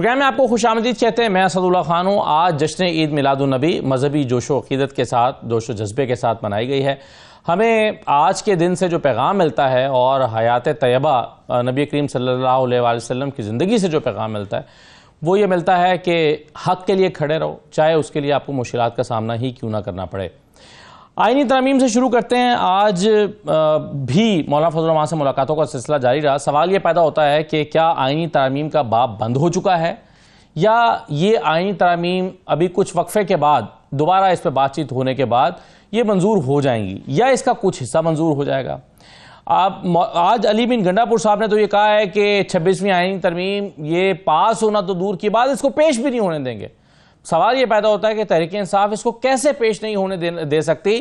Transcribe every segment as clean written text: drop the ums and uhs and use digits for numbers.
Programme में आपको खुशामदीद कहते हैं। मैं असदुल्ला खान हूँ। आज जश्न ईद मिलादुन्नबी मजहबी जोशो अक़ीदत के साथ, जोशो जज्बे के साथ मनाई गई है। हमें आज के दिन से जो पैगाम मिलता है और हयात तैयबा नबी करीम सल्लल्लाहु अलैहि वसल्लम की ज़िंदगी से जो पैगाम मिलता है वो ये मिलता है कि हक़ के लिए खड़े रहो, चाहे उसके लिए आपको मुश्किलात का सामना ही क्यों ना करना पड़े। आईनी तरमीम से शुरू करते हैं। आज भी मौलाना फजल रहमान से मुलाकातों का सिलसिला जारी रहा। सवाल ये पैदा होता है कि क्या आईनी तरमीम का बाब बंद हो चुका है या ये आईनी तरमीम अभी कुछ वक्फे के बाद दोबारा इस पर बातचीत होने के बाद ये मंजूर हो जाएंगी या इसका कुछ हिस्सा मंजूर हो जाएगा। आज अली बिन गंडापुर साहब ने तो ये कहा है कि 26वीं आईनी तरमीम ये पास होना तो दूर की बात, इसको पेश भी नहीं होने देंगे। सवाल ये पैदा होता है कि तहरीक इंसाफ इसको कैसे पेश नहीं होने दे सकती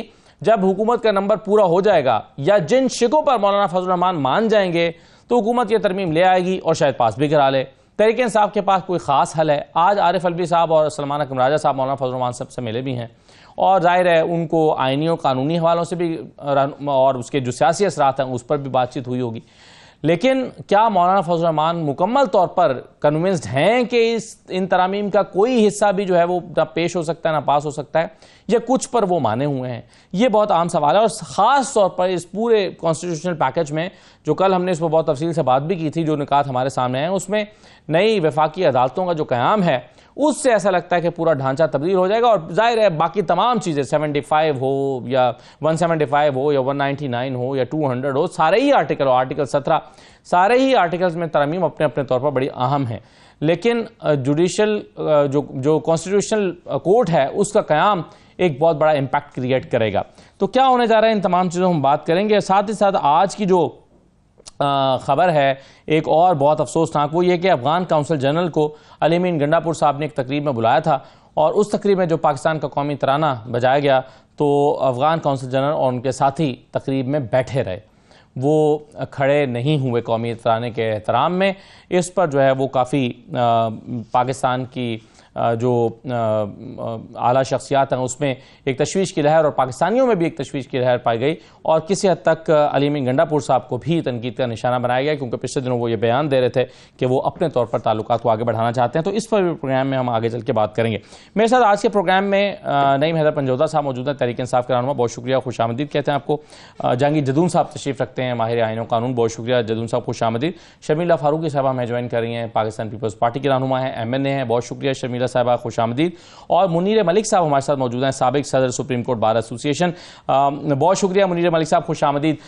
जब हुकूमत का नंबर पूरा हो जाएगा या जिन शिकों पर मौलाना फजल रहमान मान जाएंगे तो हुकूमत ये तरमीम ले आएगी और शायद पास भी करा ले। तहरीक इंसाफ के पास कोई ख़ास हल है? आज आरिफ अलवी साहब और सलमान अकरम राजा साहब मौलाना फजल रहमान से मिले भी हैं और जाहिर है उनको आइनी और कानूनी हवालों से भी और उसके जो सियासी असरात हैं उस पर भी बातचीत हुई होगी। लेकिन क्या मौलाना फजल रहमान मुकम्मल तौर पर कन्विंस्ड हैं कि इन तरामीम का कोई हिस्सा भी जो है वो ना पेश हो सकता है ना पास हो सकता है, या कुछ पर वो माने हुए हैं? ये बहुत आम सवाल है और ख़ास तौर पर इस पूरे कॉन्स्टिट्यूशनल पैकेज में जो कल हमने इस पर बहुत तफसील से बात भी की थी, जो निकात हमारे सामने हैं, उसमें नई वफाकी अदालतों का जो क़याम है उससे ऐसा लगता है कि पूरा ढांचा तब्दील हो जाएगा। और जाहिर है बाकी तमाम चीज़ें 75 हो या 175 हो या 199 हो या 200 हो, सारे ही आर्टिकल हो, आर्टिकल 17, सारे ही आर्टिकल्स में तरमीम अपने अपने तौर पर बड़ी अहम है। लेकिन जुडिशल जो कॉन्स्टिट्यूशनल कोर्ट है उसका क़याम एक बहुत बड़ा इम्पैक्ट क्रिएट करेगा। तो क्या होने जा रहा है, इन तमाम चीज़ों हम बात करेंगे। साथ ही साथ आज की जो खबर है एक और बहुत अफसोसनाक, वो ये कि अफगान काउंसिल जनरल को अली बिन गंडापुर साहब ने एक तकरीब में बुलाया था और उस तकरीब में जो पाकिस्तान का कौमी तराना बजाया गया तो अफगान काउंसिल जनरल और उनके साथी तकरीब में बैठे रहे, वो खड़े नहीं हुए कौमी तराने के एहतराम में। इस पर जो है वो काफ़ी पाकिस्तान की जो आला शख्सियात हैं उसमें एक तशवीश की लहर और पाकिस्तानियों में भी एक तशवीश की लहर पाई गई और किसी हद तक अली बिन गंडापुर साहब को भी तनकीद का निशाना बनाया गया, क्योंकि पिछले दिनों वो ये बयान दे रहे थे कि वो अपने तौर पर ताल्लुकात को आगे बढ़ाना चाहते हैं। तो इस पर भी प्रोग्राम में हम आगे चल के बात करेंगे। मेरे साथ आज के प्रोग्राम में नईम हैदर पंजोदा साहब मौजूद हैं, तहरीक इंसाफ के रहनुमा, बहुत शुक्रिया, खुशामदीद कहते हैं आपको। जहांगीर जदून साहब तशरीफ़ रखते हैं, माहिर आईन और कानून, बहुत शुक्रिया जदून साहब, खुशामदीद। शर्मिला फारूकी साहब हमें ज्वाइन कर रही हैं, पाकिस्तान पीपल्स पार्टी के रहनुमा हैं, MNA हैं, बहुत शुक्रिया शर्मिला साहबा, खुशामदीद। और मुनीर मलिक साहब हमारे साथ मौजूद हैं, साबिक सदर सुप्रीम कोर्ट बार एसोसिएशन, बहुत शुक्रिया मुनीर मलिक साहब, खुशामदीद।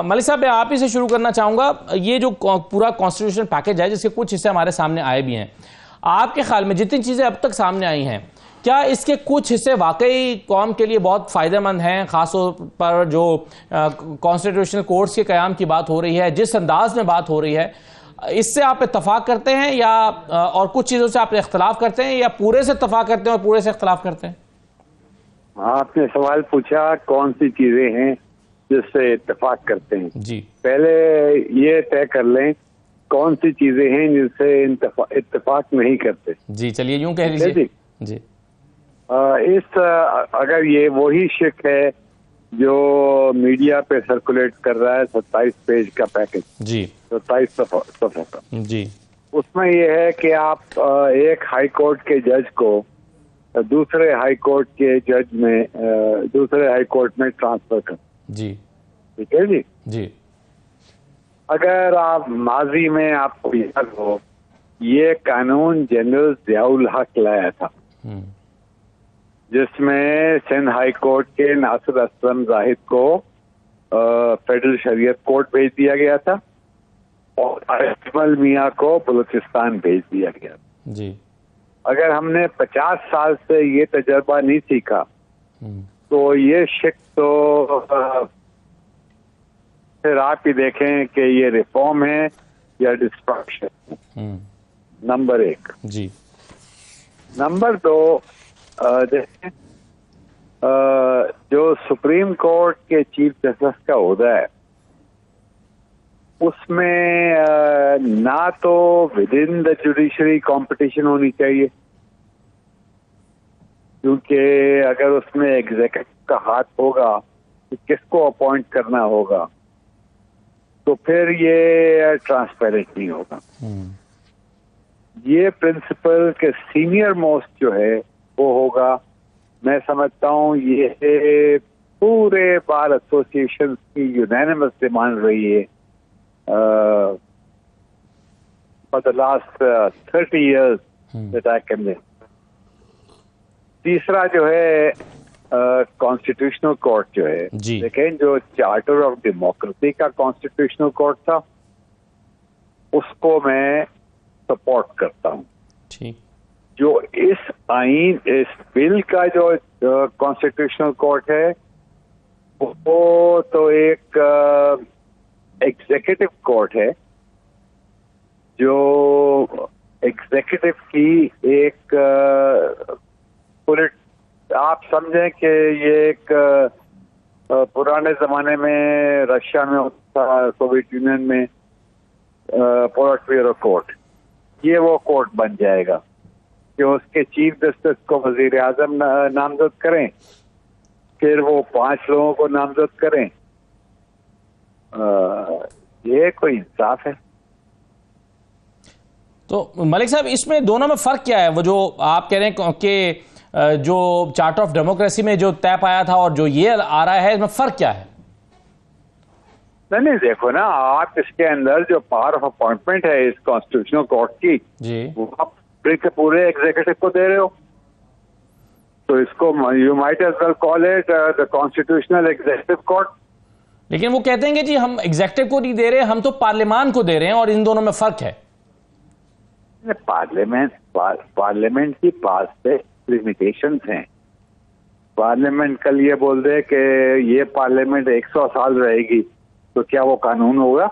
मलिक साहब मैं आप ही से शुरू करना चाहूँगा। ये जो पूरा कॉन्स्टिट्यूशन पैकेज है जिसके कुछ हिस्से हमारे सामने आए भी हैं, आपके ख्याल में जितनी चीज़ें अब तक सामने आई हैं, क्या इसके कुछ हिस्से वाकई कौम के लिए बहुत फ़ायदेमंद हैं? ख़ासतौर पर जो कॉन्स्टिट्यूशनल कोर्ट्स के क़याम की बात हो रही है, जिस अंदाज में बात हो रही है, इससे आप इत्तफाक करते हैं या और कुछ चीज़ों से आप इख्तलाफ करते हैं या पूरे से इत्तफाक करते हैं और पूरे से इख्तलाफ करते हैं? आपने सवाल पूछा कौन सी चीजें हैं जिससे इत्तफाक करते हैं जी। पहले ये तय कर लें कौन सी चीजें हैं जिनसे इत्तफाक नहीं करते। जी चलिए यूं कह लीजिए जी। अगर ये वही शिक है जो मीडिया पे सर्कुलेट कर रहा है 27 पेज का पैकेज जी, 27 सफ़ा का जी, उसमें यह है कि आप एक हाई कोर्ट के जज को दूसरे हाई कोर्ट के जज में दूसरे हाई कोर्ट में ट्रांसफर कर जी, ठीक है जी जी। अगर आप माजी में आपको याद हो ये कानून जनरल ज़ियाउल हक लाया था जिसमें सिंध हाई कोर्ट के नासिर असलम जाहिद को फेडरल शरीयत कोर्ट भेज दिया गया था और अजमल मियाँ को बलूचिस्तान भेज दिया गया जी। अगर हमने 50 साल से ये तजर्बा नहीं सीखा तो ये शिक तो फिर आप ही देखें कि ये रिफॉर्म है या डिस्ट्रक्शन। नंबर 1 जी। नंबर 2 देखें जो सुप्रीम कोर्ट के चीफ जस्टिस का ओहदा है उसमें ना तो with in the judiciary competition होनी चाहिए, क्योंकि अगर उसमें एग्जीक्यूटिव का हाथ होगा तो किसको अपॉइंट करना होगा तो फिर ये ट्रांसपेरेंट नहीं होगा। ये प्रिंसिपल के सीनियर मोस्ट जो है वो होगा। मैं समझता हूँ ये पूरे बार एसोसिएशन की यूनानिमस डिमांड रही है for the last 30 years that I can. तीसरा जो है कॉन्स्टिट्यूशनल कोर्ट जो है, लेकिन जो चार्टर ऑफ डेमोक्रेसी का कॉन्स्टिट्यूशनल कोर्ट था उसको मैं सपोर्ट करता हूँ। ठीक। जो इस आइन, इस बिल का जो कॉन्स्टिट्यूशनल कोर्ट है वो तो एक एग्जीक्यूटिव कोर्ट है, जो एग्जीक्यूटिव की एक आप समझें कि ये एक पुराने जमाने में रशिया में होता था, सोवियत यूनियन में पोलिट ब्यूरो कोर्ट, ये वो कोर्ट बन जाएगा कि उसके चीफ जस्टिस को वजीर आजम नामजद करें, फिर वो 5 लोगों को नामजद करें। ये कोई इंसाफ है? तो मलिक साहब, इसमें दोनों में फर्क क्या है? वो जो आप कह रहे हैं कि जो चार्टर ऑफ डेमोक्रेसी में जो तय पाया था और जो ये आ रहा है, इसमें फर्क क्या है? नहीं, देखो ना, आप इसके अंदर जो पावर ऑफ अपॉइंटमेंट है इस कॉन्स्टिट्यूशनल कोर्ट की जी, वो आप पूरे एग्जीक्यूटिव को दे रहे हो, तो इसको you might as well call it the constitutional executive court. लेकिन वो कहते हैं कि जी हम एग्जीक्यूटिव को नहीं दे रहे, हम तो पार्लियामान को दे रहे हैं, और इन दोनों में फर्क है। पार्लियामेंट की पास पे लिमिटेशंस हैं। पार्लियामेंट कल ये बोल दे कि ये पार्लियामेंट 100 साल रहेगी, तो क्या वो कानून होगा?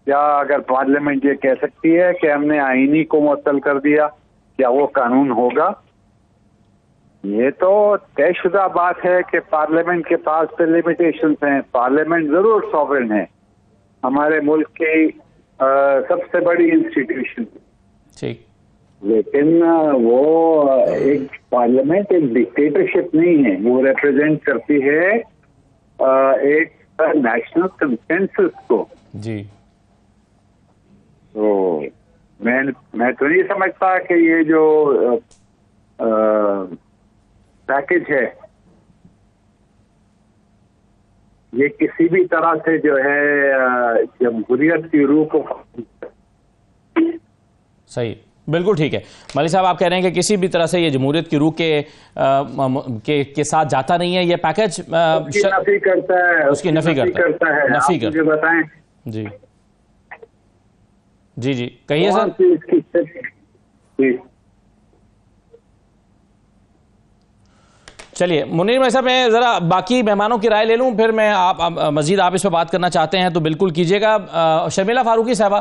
क्या अगर पार्लियामेंट ये कह सकती है कि हमने आईनी को मुअत्तल कर दिया, क्या वो कानून होगा? ये तो तयशुदा बात है कि पार्लियामेंट के पास पे लिमिटेशंस हैं। पार्लियामेंट जरूर सॉवरेन है, हमारे मुल्क की सबसे बड़ी इंस्टीट्यूशन, ठीक, लेकिन वो एक पार्लियामेंट एक डिक्टेटरशिप नहीं है, वो रिप्रेजेंट करती है एक नेशनल कंसेंसस को जी। तो मैं तो नहीं समझता कि ये जो पैकेज है ये किसी भी तरह से जो है जमहूरियत की रूह को। सही, बिल्कुल ठीक है मलिक साहब, आप कह रहे हैं कि किसी भी तरह से ये जमहूरियत की रूह के साथ जाता नहीं है ये पैकेज, नफी करता है, उसकी नफी करता है, नफी करता है। बताएं जी जी जी, कहिए सर। चलिए मुनीर भाई साहब, मैं ज़रा बाकी मेहमानों की राय ले लूं, फिर मैं मजीद आप इस पर बात करना चाहते हैं तो बिल्कुल कीजिएगा। शर्मिला फारूकी साहबा,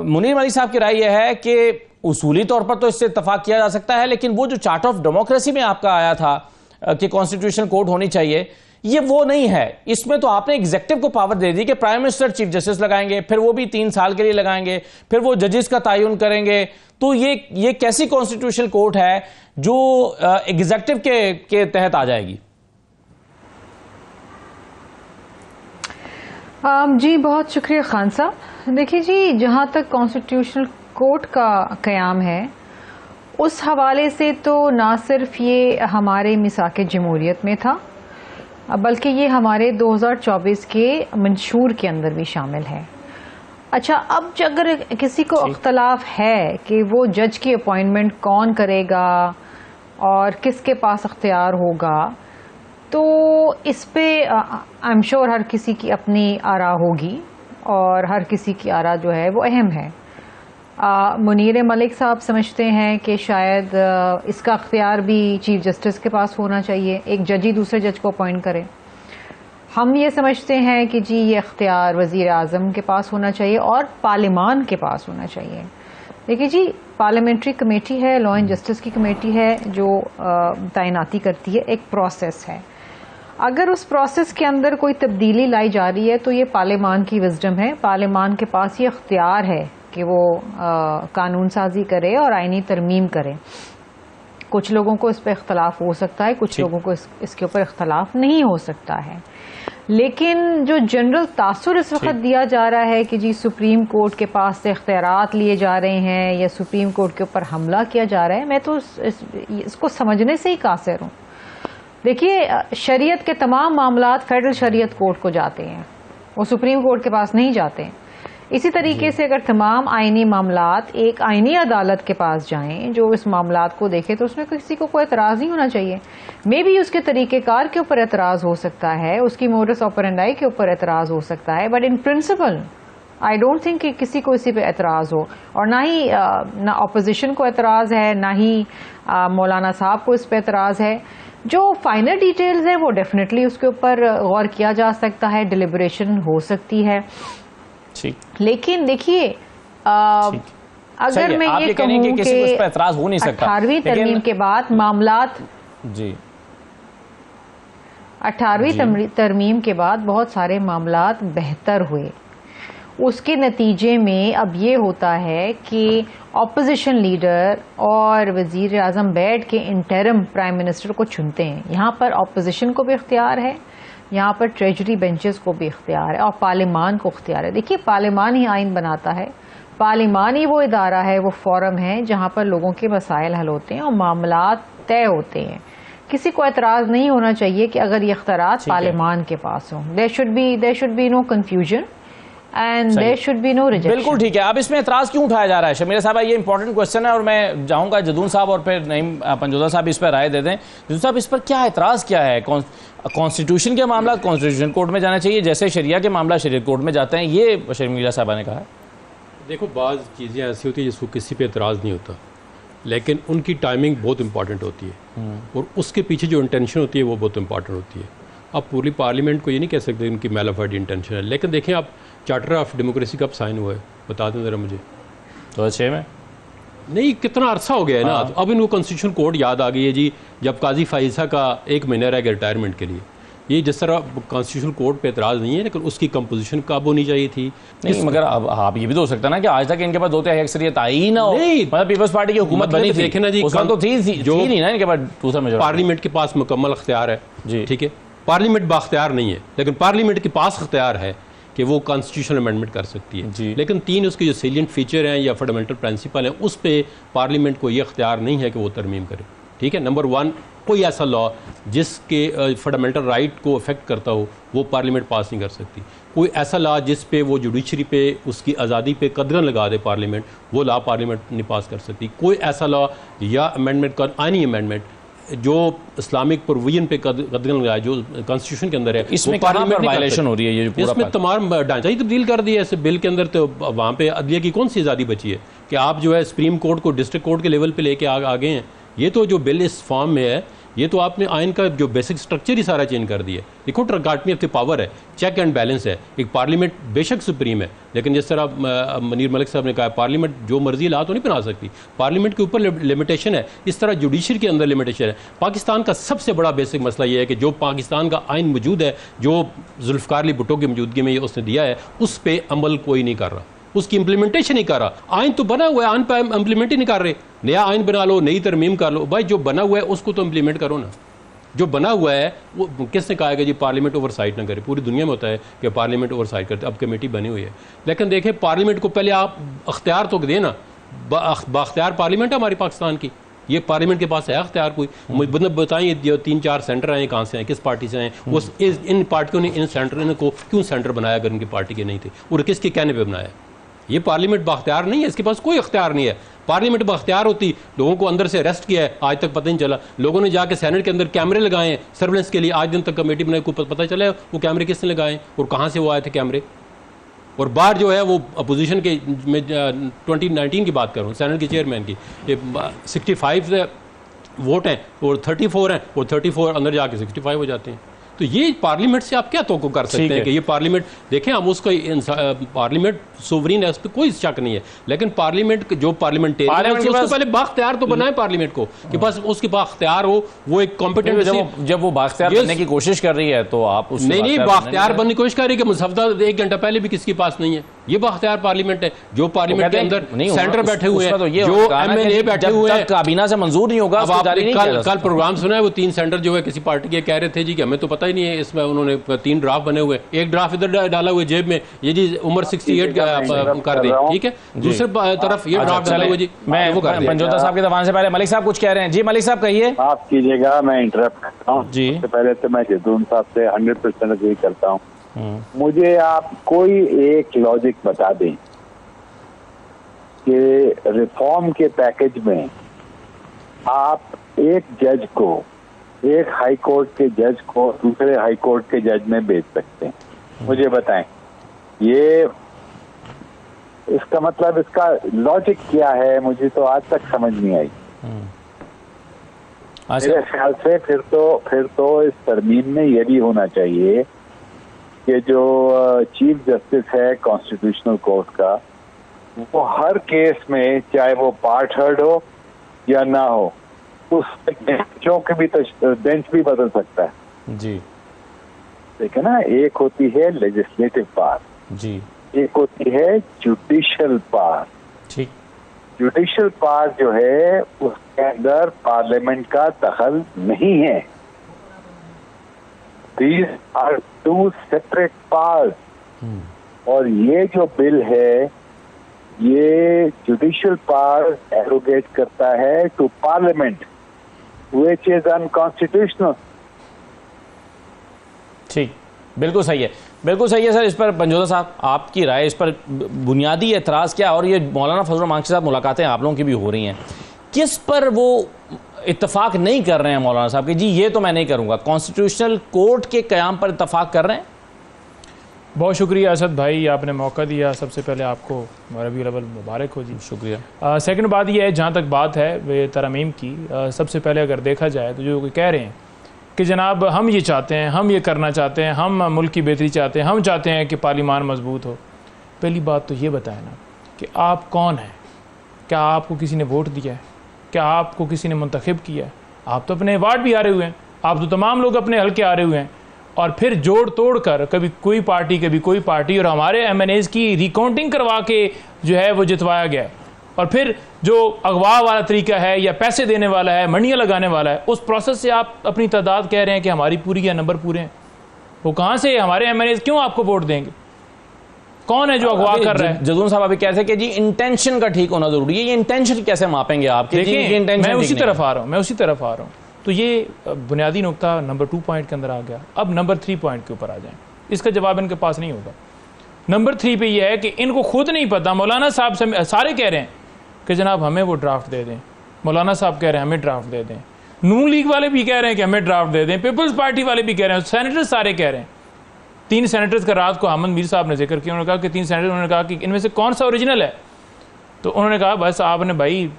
मुनीर मलिक साहब की राय यह है कि उसूली तौर पर तो इससे इत्तफाक किया जा सकता है, लेकिन वो जो चार्टर ऑफ डेमोक्रेसी में आपका आया था कि कॉन्स्टिट्यूशन कोर्ट होनी चाहिए, ये वो नहीं है। इसमें तो आपने एग्जीक्यूटिव को पावर दे दी कि प्राइम मिनिस्टर चीफ जस्टिस लगाएंगे, फिर वो भी 3 साल के लिए लगाएंगे, फिर वो जजेस का तयन करेंगे। तो ये कैसी कॉन्स्टिट्यूशनल कोर्ट है जो एग्जीक्यूटिव के तहत आ जाएगी? जी बहुत शुक्रिया खान साहब। देखिए जी, जहां तक कॉन्स्टिट्यूशनल कोर्ट का क़याम है उस हवाले से तो ना सिर्फ ये हमारे मिसाक जमहूरियत में था, बल्कि ये हमारे 2024 के मंशूर के अंदर भी शामिल है। अच्छा, अब अगर किसी को अख्तलाफ है कि वो जज की अपॉइंटमेंट कौन करेगा और किसके पास अख्तियार होगा, तो इस पे आई एम श्योर हर किसी की अपनी आरा होगी और हर किसी की आरा जो है वो अहम है। मुनीर मलिक साहब समझते हैं कि शायद इसका अख्तियार भी चीफ जस्टिस के पास होना चाहिए, एक जज ही दूसरे जज को अपॉइंट करे। हम ये समझते हैं कि जी ये अख्तियार वज़ीर आज़म के पास होना चाहिए और पार्लियामान के पास होना चाहिए। देखिए जी, पार्लियामेंट्री कमेटी है, लॉ एंड जस्टिस की कमेटी है जो तैनाती करती है, एक प्रोसेस है। अगर उस प्रोसेस के अंदर कोई तब्दीली लाई जा रही है तो ये पार्लियामान की विजडम है, पार्लियामान के पास ये अख्तियार है कि वो कानून साजी करे और आईनी तरमीम करे। कुछ लोगों को इस पर इख्तलाफ हो सकता है, कुछ लोगों को इसके ऊपर इख्तलाफ नहीं हो सकता है। लेकिन जो जनरल तासुर इस वक्त दिया जा रहा है कि जी सुप्रीम कोर्ट के पास से इख्तियारात लिए जा रहे हैं या सुप्रीम कोर्ट के ऊपर हमला किया जा रहा है, मैं तो इसको समझने से ही कासिर हूँ। देखिए, शरीयत के तमाम मामलात फेडरल शरीयत कोर्ट को जाते हैं, वो सुप्रीम कोर्ट के पास नहीं जाते हैं। इसी तरीके से अगर तमाम आईनी मामलात एक आईनी अदालत के पास जाएं जो इस मामलात को देखे, तो उसमें किसी को कोई एतराज़ नहीं होना चाहिए। मे बी उसके तरीक़ेकार के ऊपर एतराज़ हो सकता है, उसकी मोडस ऑपरेंडाई के ऊपर एतराज़ हो सकता है, but in principle I don't think कि किसी को इसी पे एतराज़ हो। और ना ही ना अपोजिशन को एतराज़ है, ना ही मौलाना साहब को इस पे एतराज़ है। जो फाइनल डिटेल्स है वो डेफिनेटली उसके ऊपर गौर किया जा सकता है, डिलिब्रेशन हो सकती है। लेकिन देखिए, अगर मैं ये कहूं कि किसी को इस पर एतराज़ हो नहीं सकता, 18वीं तरमीम के बाद मामलात जी 18वीं तरमीम के बाद बहुत सारे मामलात बेहतर हुए। उसके नतीजे में अब ये होता है कि ऑपोजिशन लीडर और वजीर आज़म बैठ के इंटरिम प्राइम मिनिस्टर को चुनते हैं। यहाँ पर ऑपोजिशन को भी इख्तियार है, यहाँ पर ट्रेजरी बेंचेस को भी इख्तियार है और पार्लिमान को इख्तियार है। देखिए, पार्लिमान ही आइन बनाता है, पार्लिमान ही वो इदारा है, वो फोरम है जहाँ पर लोगों के मसाइल हल होते हैं और मामलात तय होते हैं। किसी को एतराज़ नहीं होना चाहिए कि अगर ये इख्तियारात पार्लिमान के पास हों। There should be no confusion and there should be no rejection. बिल्कुल ठीक है। अब इसमें एतराज़ क्यों उठाया जा रहा है शमीरा साहब, ये इंपॉर्टेंट क्वेश्चन है और मैं चाहूँगा जदून साहब और फिर नईम पंजोदा साहब इस पर राय दे दें। जदून साहब, इस पर क्या एतराज़ क्या है? कॉन्स्टिट्यूशन के मामला कॉन्स्टिट्यूशन कोर्ट में जाना चाहिए, जैसे शरिया के मामला शरीयत कोर्ट में जाते हैं, ये शमीरा साहबा ने कहा है। देखो, बाज़ चीज़ें ऐसी होती है जिसको किसी पे एतराज़ नहीं होता, लेकिन उनकी टाइमिंग बहुत इंपॉर्टेंट होती है और उसके पीछे जो इंटेंशन होती है वो बहुत इंपॉर्टेंट होती है। आप पूरी पार्लियामेंट को ये नहीं कह सकते इनकी मैलाफाइड इंटेंशन है। लेकिन देखें, आप चार्टर ऑफ डेमोक्रेसी कब साइन हुआ है बता दें ज़रा मुझे। 2006 में नहीं, कितना अरसा हो गया है ना। अब इनको कॉन्स्टिट्यूशन कोर्ट याद आ गई है जी, जब काजी फाइजा का 1 महीना रह गया रिटायरमेंट के लिए। ये जिस तरह कॉन्स्टिट्यूशन कोर्ट पे एतराज़ नहीं है, लेकिन उसकी कंपोजिशन कब होनी चाहिए थी। नहीं, मगर अब आप ये भी तो हो सकता है ना कि आज तक इनके पास 2/3 अक्सरियत आई ना हो। मतलब पीपल्स पार्टी की हुकूमत बनी थी, देखे ना जी, तो थी नहीं ना इनके पास दूसरा मेजॉरिटी। पार्लियामेंट के पास मुकम्मल अख्तियार है जी, ठीक है। पार्लियामेंट बाख्तियार नहीं है, लेकिन पार्लियामेंट के पास अख्तियार है कि वो कॉन्स्टिट्यूशनल अमेंडमेंट कर सकती है। लेकिन 3 उसके जो सेलिएंट फीचर हैं या फंडामेंटल प्रिंसिपल हैं, उस पर पार्लियामेंट को ये अख्तियार नहीं है कि वो तरमीम करे। ठीक है, नंबर 1, कोई ऐसा लॉ जिसके फंडामेंटल राइट को अफेक्ट करता हो वो पार्लियामेंट पास नहीं कर सकती। कोई ऐसा लॉ जिस पे वो जुडिशरी पे उसकी आज़ादी पे कदगन लगा दे पार्लियामेंट, वो लॉ पार्लियामेंट नहीं पास कर सकती। कोई ऐसा लॉ या अमेंडमेंट, आईनी अमेंडमेंट जो इस्लामिक प्रोविजन पे कदगन लगाए, जो कॉन्स्टिट्यूशन के अंदर है, इसमें पार्लियामेंट वायलेशन हो रही है। ये पूरा इसमें तमाम ढांचा ही तब्दील कर दिया है इस बिल के अंदर। तो वहाँ पे अदलिया की कौन सी आज़ादी बची है कि आप जो है सुप्रीम कोर्ट को डिस्ट्रिक्ट कोर्ट के लेवल पे लेके आ गए हैं। ये तो जो बिल इस फॉर्म में है, ये तो आपने आइन का जो बेसिक स्ट्रक्चर ही सारा चेंज कर दिया। देखो, ट्रकाटमी ऑफ द पावर है, चेक एंड बैलेंस है। एक पार्लियामेंट बेशक सुप्रीम है, लेकिन जिस तरह मनीर मलिक साहब ने कहा, पार्लियामेंट जो मर्जी ला तो नहीं बना सकती। पार्लियामेंट के ऊपर लिमिटेशन है, इस तरह जुडिशरी के अंदर लिमिटेशन है। पाकिस्तान का सबसे बड़ा बेसिक मसला ये है कि जो पाकिस्तान का आइन मौजूद है, जो जुल्फ़िकार अली भुट्टो की मौजूदगी में उसने दिया है, उस पर अमल कोई नहीं कर रहा, उसकी इंप्लीमेंटेशन नहीं कर रहा। आइन तो बना हुआ है, आइन पर इंप्लीमेंट ही नहीं कर रहे। नया आइन बना लो, नई तरमीम कर लो, भाई जो बना हुआ है उसको तो इंप्लीमेंट करो ना। जो बना हुआ है वो किसने कहा है कि जी पार्लियामेंट ओवरसाइट ना करे? पूरी दुनिया में होता है कि पार्लियामेंट ओवरसाइट करते, अब कमेटी बनी हुई है। लेकिन देखें, पार्लियामेंट को पहले आप अख्तियार तो देना, बाख्तियार पार्लियामेंट है हमारी पाकिस्तान की। ये पार्लियामेंट के पास है अख्तियार कोई? मुझे बताएं, जो 3-4 सेंटर आए कहाँ से आए, किस पार्टी से आए? उस इन पार्टियों ने इन सेंटर को क्यों सेंटर बनाया अगर इनकी पार्टी के नहीं थे, और किसके कहने पर बनाया? ये पार्लियामेंट बाख्तियार नहीं है, इसके पास कोई अख्तियार नहीं है। पार्लियामेंट बाख्तियार होती, लोगों को अंदर से अरेस्ट किया है, आज तक पता नहीं चला। लोगों ने जाके सेनेट के अंदर कैमरे लगाए हैं सर्वेलेंस के लिए, आज दिन तक कमेटी बनाई, को पता चला है वो कैमरे किसने लगाए और कहाँ से वो आए थे कैमरे। और बाहर जो है वो अपोजिशन के, मैं 2019 की बात कर रहा हूँ, सेनेट के चेयरमैन की, 65 वोट हैं और 34 हैं, और 34 अंदर जाके 65 हो जाते हैं। तो ये पार्लियामेंट से आप क्या तोक़ो कर सकते हैं कि ये पार्लियामेंट, देखें हम उसका पार्लियामेंट सोवरीन है, उस पर कोई शक नहीं है, लेकिन पार्लियामेंट जो पार्लियामेंटेरियन है उसको पहले बाख्तियार तो बनाए पार्लियामेंट को कि बस उसके बाख्तियार हो, वो एक कॉम्पिटेंट। जब वो बाख्तियार बनने की कोशिश कर रही है तो आप नहीं, बाख्तियार बनने की कोशिश कर रही है कि मुसफ्फदा 1 घंटा पहले भी किसके पास नहीं है। ये बाख्तियार पार्लियामेंट है। जो पार्लियामेंट के अंदर सेंटर बैठे हुए हैं, तो जो MLA बैठे हुए हैं, काबीना से मंजूर नहीं होगा। अब आपने कल प्रोग्राम सुना है, वो 3 सेंटर जो है किसी पार्टी के कह रहे थे जी कि हमें तो पता ही नहीं है, इसमें उन्होंने 3 ड्राफ्ट बने हुए, एक ड्राफ्ट इधर डाला हुआ जेब में, ये जी उम्र 68 कर दे, ठीक है, दूसरी तरफ ये ड्राफ्ट डाला हुआ जी। मैं पंजोता साहब के दवान से पहले मलिक साहब कुछ कह रहे हैं जी। मलिक साहब कहिए। माफ कीजिएगा, मैं इंटरप्ट करता हूँ जी। पहले तो मैं जदून साहब से 100% एग्री करता हूँ। मुझे आप कोई एक लॉजिक बता दें कि रिफॉर्म के पैकेज में आप एक जज को, एक हाई कोर्ट के जज को दूसरे हाई कोर्ट के जज में भेज सकते हैं। मुझे बताएं, ये इसका मतलब, इसका लॉजिक क्या है? मुझे तो आज तक समझ नहीं आई। मेरे ख्याल से फिर तो इस तरमीम में यह भी होना चाहिए कि जो चीफ जस्टिस है कॉन्स्टिट्यूशनल कोर्ट का, वो हर केस में, चाहे वो पार्ट हर्ड हो या ना हो, उस बेंचों के भी बेंच भी बदल सकता है जी। ठीक है ना? एक होती है लेजिस्लेटिव पावर जी, एक होती है जुडिशियल पावर। ठीक, जुडिशियल पावर जो है उसके अंदर पार्लियामेंट का दखल नहीं है। These are two separate powers। और ये जो बिल है, ये जुडिशियल पावर एरोगेट करता है to parliament, which is unconstitutional। ठीक, बिल्कुल सही है, बिल्कुल सही है सर। इस पर पंजोता साहब आपकी राय, इस पर बुनियादी एतराज़ क्या? और ये मौलाना फजल रहमान के साथ मुलाकातें आप लोगों की भी हो रही हैं, किस पर वो इत्तफाक नहीं कर रहे हैं मौलाना साहब कि जी ये तो मैं नहीं करूंगा? कॉन्स्टिट्यूशनल कोर्ट के क़याम पर इत्तफाक कर रहे हैं? बहुत शुक्रिया असद भाई, आपने मौका दिया। सबसे पहले आपको रबीउल अव्वल मुबारक हो जी। शुक्रिया। सेकंड बात यह है, जहाँ तक बात है वे तरमीम की, सबसे पहले अगर देखा जाए तो जो कह रहे हैं कि जनाब हम ये चाहते हैं, हम ये करना चाहते हैं, हम मुल्क की बेहतरी चाहते हैं, हम चाहते हैं कि पार्लियामान मजबूत हो। पहली बात तो ये बताएं ना कि आप कौन हैं? क्या आपको किसी ने वोट दिया है? क्या आपको किसी ने मुंतखब किया है? आप तो अपने वार्ड भी हारे हुए हैं, आप तो तमाम लोग अपने हल्के हारे हुए हैं, और फिर जोड़ तोड़ कर कभी कोई पार्टी कभी कोई पार्टी, और हमारे MNAs की रिकाउंटिंग करवा के जो है वो जितवाया गया। और फिर जो अगवा वाला तरीका है या पैसे देने वाला है, मंडियाँ लगाने वाला है, उस प्रोसेस से आप अपनी तादाद कह रहे हैं कि हमारी पूरी या नंबर पूरे हैं। वो कहाँ से हमारे MNAs क्यों आपको वोट देंगे? कौन है जो अगवा कर रहा है? जदून साहब अभी कहते हैं कि जी इंटेंशन का ठीक होना जरूरी है। ये इंटेंशन कैसे मापेंगे आप? मैं उसी तरफ आ रहा हूँ। तो ये बुनियादी नुकता नंबर 2 पॉइंट के अंदर आ गया। अब नंबर 3 पॉइंट के ऊपर आ जाएं। इसका जवाब इनके पास नहीं होगा। नंबर 3 पे ये है कि इनको खुद नहीं पता। मौलाना साहब से सारे कह रहे हैं कि जनाब हमें वो ड्राफ्ट दे दें, मौलाना साहब कह रहे हैं हमें ड्राफ्ट दे दें, नून लीग वाले भी कह रहे हैं कि हमें ड्राफ्ट दे दें, पीपल्स पार्टी वाले भी कह रहे हैं, सेनेटर्स सारे कह रहे हैं। 3 सेनेटर्स का रात को अहमद मीर साहब ने जिक्र किया। उन्होंने कहा कि 3 सेनेटर, उन्होंने कहा कि इनमें से कौन सा ओरिजिनल है? तो उन्होंने कहा बस आपने भाई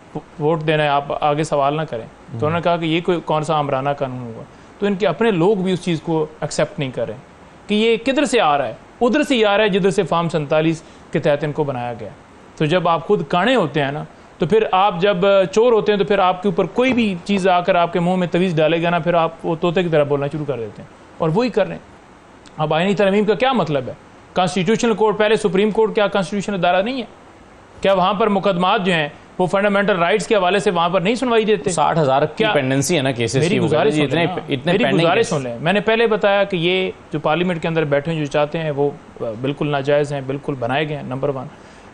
वोट देना है, आप आगे सवाल ना करें। तो उन्होंने कहा कि ये कोई कौन सा आमराना कानून होगा? तो इनके अपने लोग भी उस चीज़ को एक्सेप्ट नहीं कर रहे कि ये किधर से आ रहा है। उधर से ही आ रहा है जिधर से फार्म 47 के तहत इनको बनाया गया। तो जब आप खुद काणे होते हैं ना, तो फिर आप जब चोर होते हैं तो फिर आपके ऊपर कोई भी चीज़ आकर आपके मुंह में तवीज़ डालेगा ना, फिर आप वो तोते की तरह बोलना शुरू कर देते हैं, और वही कर रहे हैं। अब आईनी तरमीम का क्या मतलब है? कॉन्स्टिट्यूशनल कोर्ट, पहले सुप्रीम कोर्ट क्या कॉन्स्टिट्यूशनल अदारा नहीं है क्या? वहाँ पर मुकदमात जो हैं वो फंडामेंटल राइट्स के हवाले से वहाँ पर नहीं सुनवाई देते? 60,000 की पेंडेंसी है ना केसेस की। मेरी गुजारिश सुन लें। मैंने पहले बताया कि ये जो पार्लियामेंट के अंदर बैठे हैं जो चाहते हैं वो बिल्कुल नाजायज़ हैं, बिल्कुल बनाए गए हैं, नंबर 1।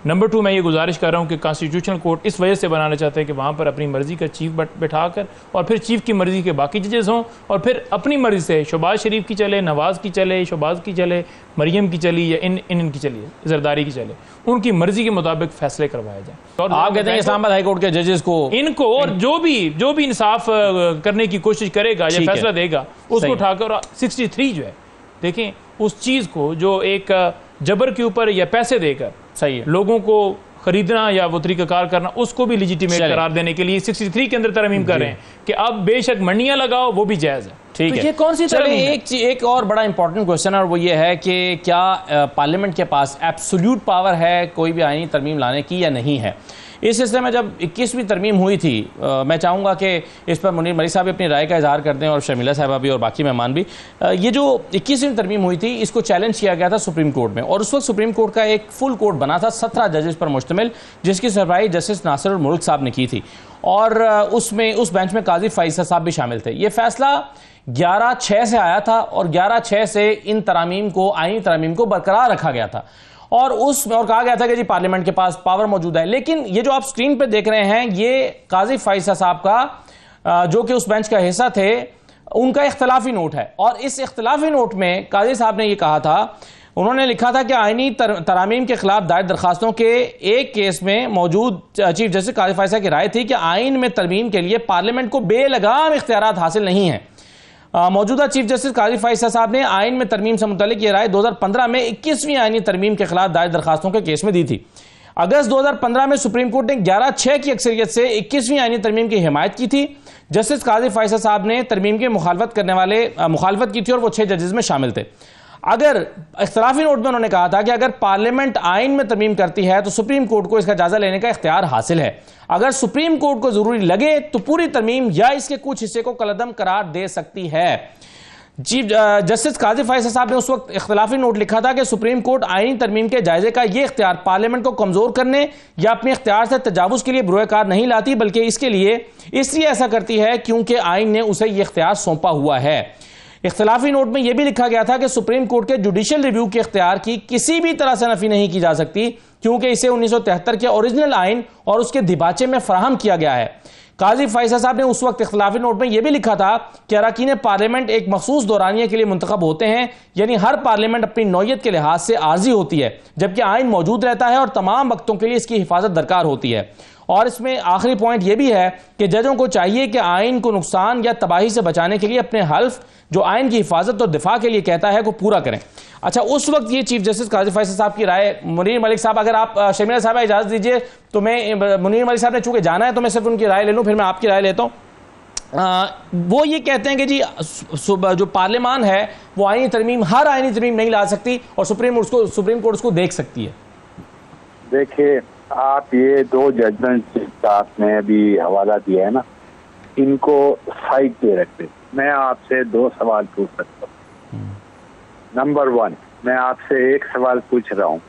नंबर 2, मैं ये गुजारिश कर रहा हूँ कि कॉन्स्टिट्यूशनल कोर्ट इस वजह से बनाना चाहते हैं कि वहाँ पर अपनी मर्ज़ी का चीफ बैठा कर, और फिर चीफ की मर्ज़ी के बाकी जजेस हों, और फिर अपनी मर्ज़ी से शहबाज शरीफ की चले, नवाज़ की चले, शहबाज की चले, मरियम की चली, या इनकी चली, जरदारी की चले, उनकी मर्ज़ी के मुताबिक फैसले करवाए जाए। और आप कहते हैं इस्लामाबाद हाई कोर्ट के जजेस को, इनको, और जो भी इंसाफ करने की कोशिश करेगा या फैसला देगा उसको उठाकर 63 जो है, देखें उस चीज़ को जो एक जबर के ऊपर या पैसे देकर सही है लोगों को खरीदना या वो तरीकाकार करना, उसको भी लेजिटिमेट करार देने के लिए 63 के अंदर तरमीम कर रहे हैं कि अब बेशक मंडियां लगाओ, वो भी जायज़ है। ठीक है, ये कौन सी तरमीम है? एक और बड़ा इंपॉर्टेंट क्वेश्चन है, और वो ये है कि क्या पार्लियामेंट के पास एब्सोल्यूट पावर है कोई भी आईनी तरमीम लाने की या नहीं है? इस सिलसिले में जब 21वीं तरमीम हुई थी, मैं चाहूँगा कि इस पर मुनीर मलिक साहब अपनी राय का इजहार कर दें और शर्मिला साहबा भी और बाकी मेहमान भी। ये जो 21वीं तरमीम हुई थी इसको चैलेंज किया गया था सुप्रीम कोर्ट में, और उस वक्त सुप्रीम कोर्ट का एक फुल कोर्ट बना था 17 जजेस पर मुश्तमिल, जिसकी सरबराही जस्टिस नासिर मुल्क साहब ने की थी, और उसमें उस बेंच में काजी फैसल साहब भी शामिल थे। ये फैसला 11/6 से आया था और 11/6 से इन तरामीम को, आईनी तरामीम को बरकरार रखा गया था और कहा गया था कि जी पार्लियामेंट के पास पावर मौजूद है। लेकिन ये जो आप स्क्रीन पे देख रहे हैं ये काजी फैसल साहब का, जो कि उस बेंच का हिस्सा थे, उनका इख्तलाफी नोट है, और इस इख्तलाफी नोट में काजी साहब ने ये कहा था, उन्होंने लिखा था कि आईनी तरामीम के खिलाफ दायर दरखास्तों के एक केस में मौजूद चीफ जस्टिस काजी फैसल की राय थी कि आइन में तरमीम के लिए पार्लियामेंट को बेलगाम इख्तियारात हासिल नहीं है। मौजूदा चीफ जस्टिस काजी फैसल साहब ने आइन में तरमीम से मुतालिक ये राय 2015 में 21वीं आइनी तरमीम के खिलाफ दायर दरखास्तों के केस में दी थी। अगस्त 2015 में सुप्रीम कोर्ट ने 11/6 की अक्सरियत से 21वीं आइनी तरमीम की हिमायत की थी। जस्टिस काजी फैसल साहब ने तरमीम की मुखालफत की थी और वो 6 जजेस में शामिल थे। अगर इख्तलाफी नोट में उन्होंने कहा था कि अगर पार्लियामेंट आइन में तरमीम करती है तो सुप्रीम कोर्ट को इसका जायजा लेने का इख्तियार हासिल है। अगर सुप्रीम कोर्ट को जरूरी लगे तो पूरी तरमीम या इसके कुछ हिस्से को कलअदम करार दे सकती है। चीफ जस्टिस काजी फैसल साहब ने उस वक्त इख्तलाफी नोट लिखा था कि सुप्रीम कोर्ट आईनी तरमीम के जायजे का यह इख्तियार पार्लियामेंट को कमजोर करने या अपने इख्तियार से तजावुज के लिए बुरोकार नहीं लाती, बल्कि इसके लिए इसलिए ऐसा करती है क्योंकि आइन ने उसे यह इख्तियार सौंपा हुआ है। इख्तिलाफी नोट में यह भी लिखा गया था कि सुप्रीम कोर्ट के जुडिशियल रिव्यू के इख्तियार की किसी भी तरह से नफी नहीं की जा सकती, क्योंकि इसे 1973 के ओरिजिनल आइन और उसके दिबाचे में फराहम किया गया है। काजी फैसल साहब ने उस वक्त इख्तिलाफी नोट में यह भी लिखा था कि अरकान पार्लियामेंट एक मखसूस दौरानिया के लिए मुंतखब होते हैं, यानी हर पार्लियामेंट अपनी नौयत के लिहाज से आर्जी होती है, जबकि आइन मौजूद रहता है और तमाम वक्तों के लिए इसकी हिफाजत दरकार होती है। और इसमें आखिरी पॉइंट यह भी है कि जजों को चाहिए कि आइन को नुकसान या तबाही से बचाने के लिए अपने हल्फ जो आइन की हिफाजत और दिफा के लिए कहता है को पूरा करें। अच्छा, उस वक्त ये चीफ जस्टिस काजी फैसल साहब की राय, मुनीर मलिक साहब अगर आप शर्मिला साहब इजाजत दीजिए तो मैं, मुनीर मलिक साहब ने चूंकि जाना है तो मैं सिर्फ उनकी राय ले लूं, फिर मैं आपकी राय लेता हूं। वो ये कहते हैं कि जी जो पार्लियामान है वो आईनी तरमीम, हर आईनी तरमीम नहीं ला सकती और सुप्रीम कोर्ट उसको देख सकती है। देखिए, आप ये 2 जजमेंट आपने अभी हवाला दिया है ना, इनको साइड पे रखते मैं आपसे 2 सवाल पूछ सकता हूँ। नंबर 1, मैं आपसे एक सवाल पूछ रहा हूँ,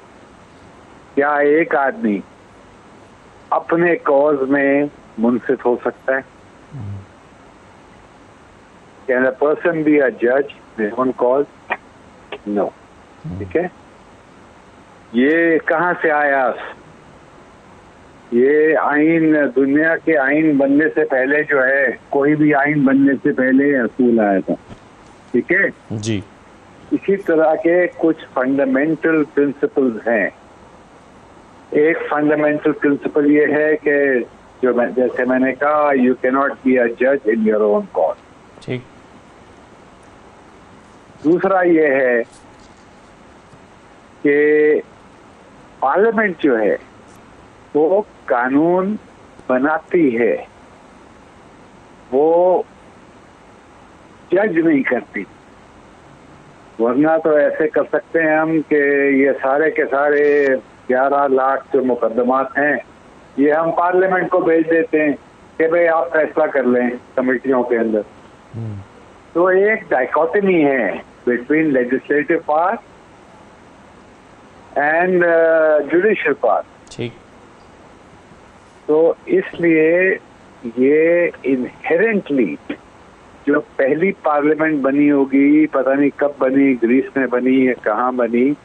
क्या एक आदमी अपने कॉज में मुनसिफ हो सकता है? Can a person be a जज हिज ओन कॉज? नो। ठीक है, ये कहाँ से आया? ये आइन, दुनिया के आइन बनने से पहले जो है, कोई भी आइन बनने से पहले असूल आया था। ठीक है जी। इसी तरह के कुछ फंडामेंटल प्रिंसिपल्स हैं। एक फंडामेंटल प्रिंसिपल ये है कि जैसे मैंने कहा, you can not be a जज इन योर ओन कॉज। ठीक। दूसरा ये है कि पार्लियामेंट जो है वो कानून बनाती है, वो जज नहीं करती। वरना तो ऐसे कर सकते हैं हम कि ये सारे के सारे 11 लाख जो मुकदमात हैं ये हम पार्लियामेंट को भेज देते हैं कि भाई आप फैसला कर लें कमेटियों के अंदर। तो एक डाइकोटमी है between legislative power and judicial power. ठीक। तो इसलिए ये इनहेरेंटली जो पहली पार्लियामेंट बनी होगी, पता नहीं कब बनी, ग्रीस में बनी है, कहाँ बनी,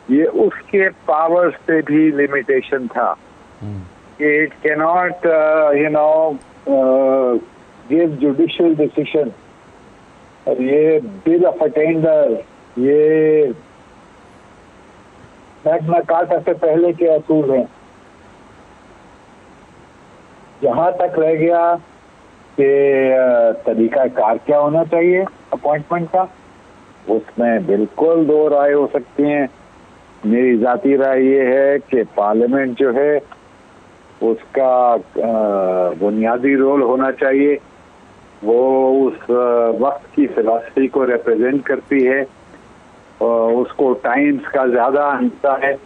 ये उसके पावर्स पे भी लिमिटेशन था कि it can not give judicial decision. और ये बिल ऑफ अटेंडर, ये मैग्ना कार्टा से पहले के असूल हैं। जहां तक रह गया कि तरीका कार क्या होना चाहिए अपॉइंटमेंट का, उसमें बिल्कुल 2 राय हो सकती हैं। मेरी जाती राय ये है कि पार्लियामेंट जो है उसका बुनियादी रोल होना चाहिए, वो उस वक्त की फिलॉसफी को रिप्रेजेंट करती है और उसको टाइम्स का ज़्यादा अंतर है।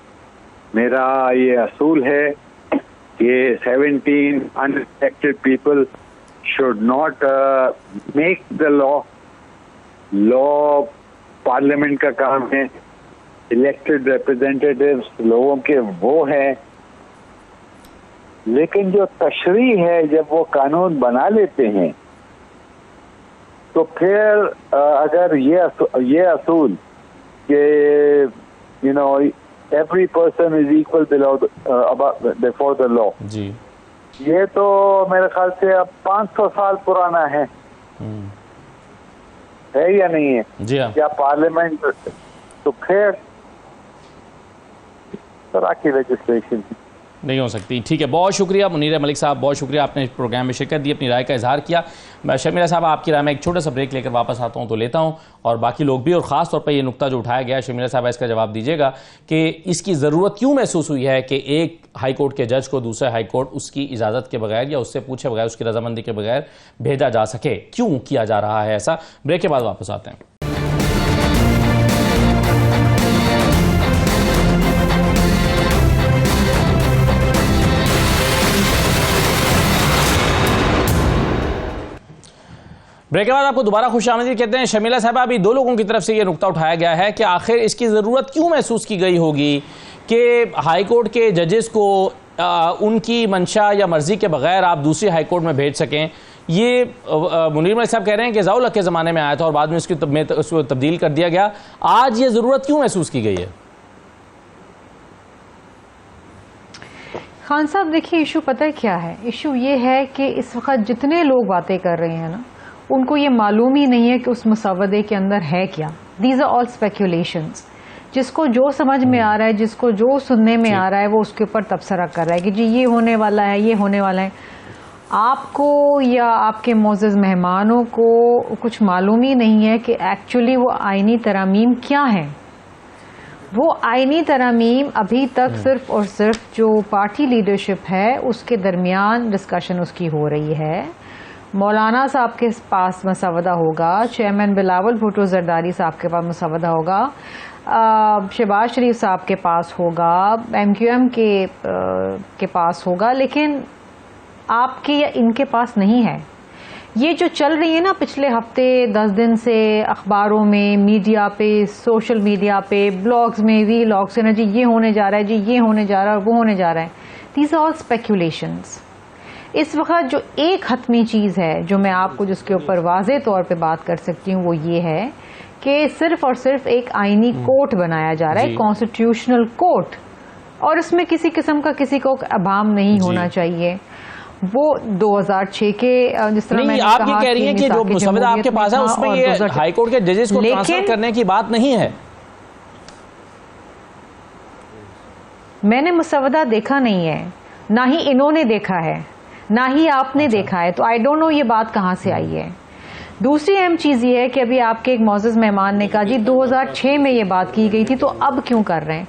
मेरा ये असूल है ये 17 unelected people should not make the law. Law parliament का काम है, इलेक्टेड रिप्रेजेंटेटिव्स लोगों के वो हैं, लेकिन जो तशरी है जब वो कानून बना लेते हैं तो फिर अगर ये असूल कि every person is equal before the law, जी, ये तो मेरे ख्याल से अब 500 साल पुराना है या नहीं है? जी हाँ। क्या पार्लियामेंट तो फिर तरह की लेजिस्लेशन नहीं हो सकती। ठीक है, बहुत शुक्रिया मुनीर मलिक साहब, बहुत शुक्रिया, आपने इस प्रोग्राम में शिरकत दी, अपनी राय का इजहार किया। मैं शर्मिला साहब आपकी राय में एक छोटा सा ब्रेक लेकर वापस आता हूं तो लेता हूं, और बाकी लोग भी, और ख़ास तौर पर ये नुक्ता जो उठाया गया, शर्मिला साहब इसका जवाब दीजिएगा कि इसकी ज़रूरत क्यों महसूस हुई है कि एक हाई कोर्ट के जज को दूसरे हाई कोर्ट उसकी इजाज़त के बगैर या उससे पूछे बगैर, उसकी रजामंदी के बगैर भेजा जा सके, क्यों किया जा रहा है ऐसा? ब्रेक के बाद वापस आते हैं। ब्रेक के बाद आपको दोबारा खुशामदीद कहते हैं। शर्मिला साहब, अभी दो लोगों की तरफ से यह नुक्ता उठाया गया है कि आखिर इसकी ज़रूरत क्यों महसूस की गई होगी कि हाई कोर्ट के जजेस को उनकी मंशा या मर्जी के बगैर आप दूसरी हाई कोर्ट में भेज सकें। ये मुनीर मलिक साहब कह रहे हैं कि ज़ाउल हक के ज़माने में आया था और बाद में उसको तब्दील कर दिया गया। आज ये ज़रूरत क्यों महसूस की गई है? खान साहब देखिए, इशू पता है क्या है? इशू ये है कि इस वक्त जितने लोग बातें कर रहे हैं ना, उनको ये मालूम ही नहीं है कि उस मुसवदे के अंदर है क्या। These are all speculations. जिसको जो समझ में आ रहा है, जिसको जो सुनने में आ रहा है, वो उसके ऊपर तबसरा कर रहा है कि जी ये होने वाला है, ये होने वाला है। आपको या आपके मोअज़्ज़ज़ मेहमानों को कुछ मालूम ही नहीं है कि एक्चुअली वो आईनी तरामीम क्या है। वो आईनी तरामीम अभी तक सिर्फ और सिर्फ जो पार्टी लीडरशिप है उसके दरमियान डिस्कशन उसकी हो रही है। मौलाना साहब के पास मसवदा होगा, चेयरमैन बिलावल भुट्टो जरदारी साहब के पास मसवदा होगा, शहबाज शरीफ साहब के पास होगा, MQM के पास होगा, लेकिन आपके या इनके पास नहीं है। ये जो चल रही है ना पिछले हफ्ते 10 दिन से अखबारों में, मीडिया पे, सोशल मीडिया पे, ब्लॉग्स में, वीलॉग्स से ना, जी ये होने जा रहा है, जी ये होने जा रहा है, वो होने जा रहा है। These are all speculations. इस वक्त जो एक हतमी चीज़ है जो मैं आपको जिसके ऊपर वाज़े तौर पे बात कर सकती हूँ वो ये है कि सिर्फ और सिर्फ एक आईनी कोर्ट बनाया जा रहा है, कॉन्स्टिट्यूशनल कोर्ट, और इसमें किसी किस्म का किसी को अभाम नहीं होना चाहिए। वो 2006 के जिस तरह मैंने आप ये कह रही हैं कि जो मुसवदा आपके पास है उसमें ये हाई कोर्ट के जजेस को ट्रांसफर करने की बात नहीं है। मैंने मुसवदा देखा नहीं है, ना ही इन्होंने देखा है, ना ही आपने देखा है, तो आई डोंट नो ये बात कहाँ से आई है। दूसरी अहम चीज़ ये है कि अभी आपके एक मोअज़्ज़ज़ मेहमान ने कहा जी 2006 में ये बात की गई थी, तो अब क्यों कर रहे हैं?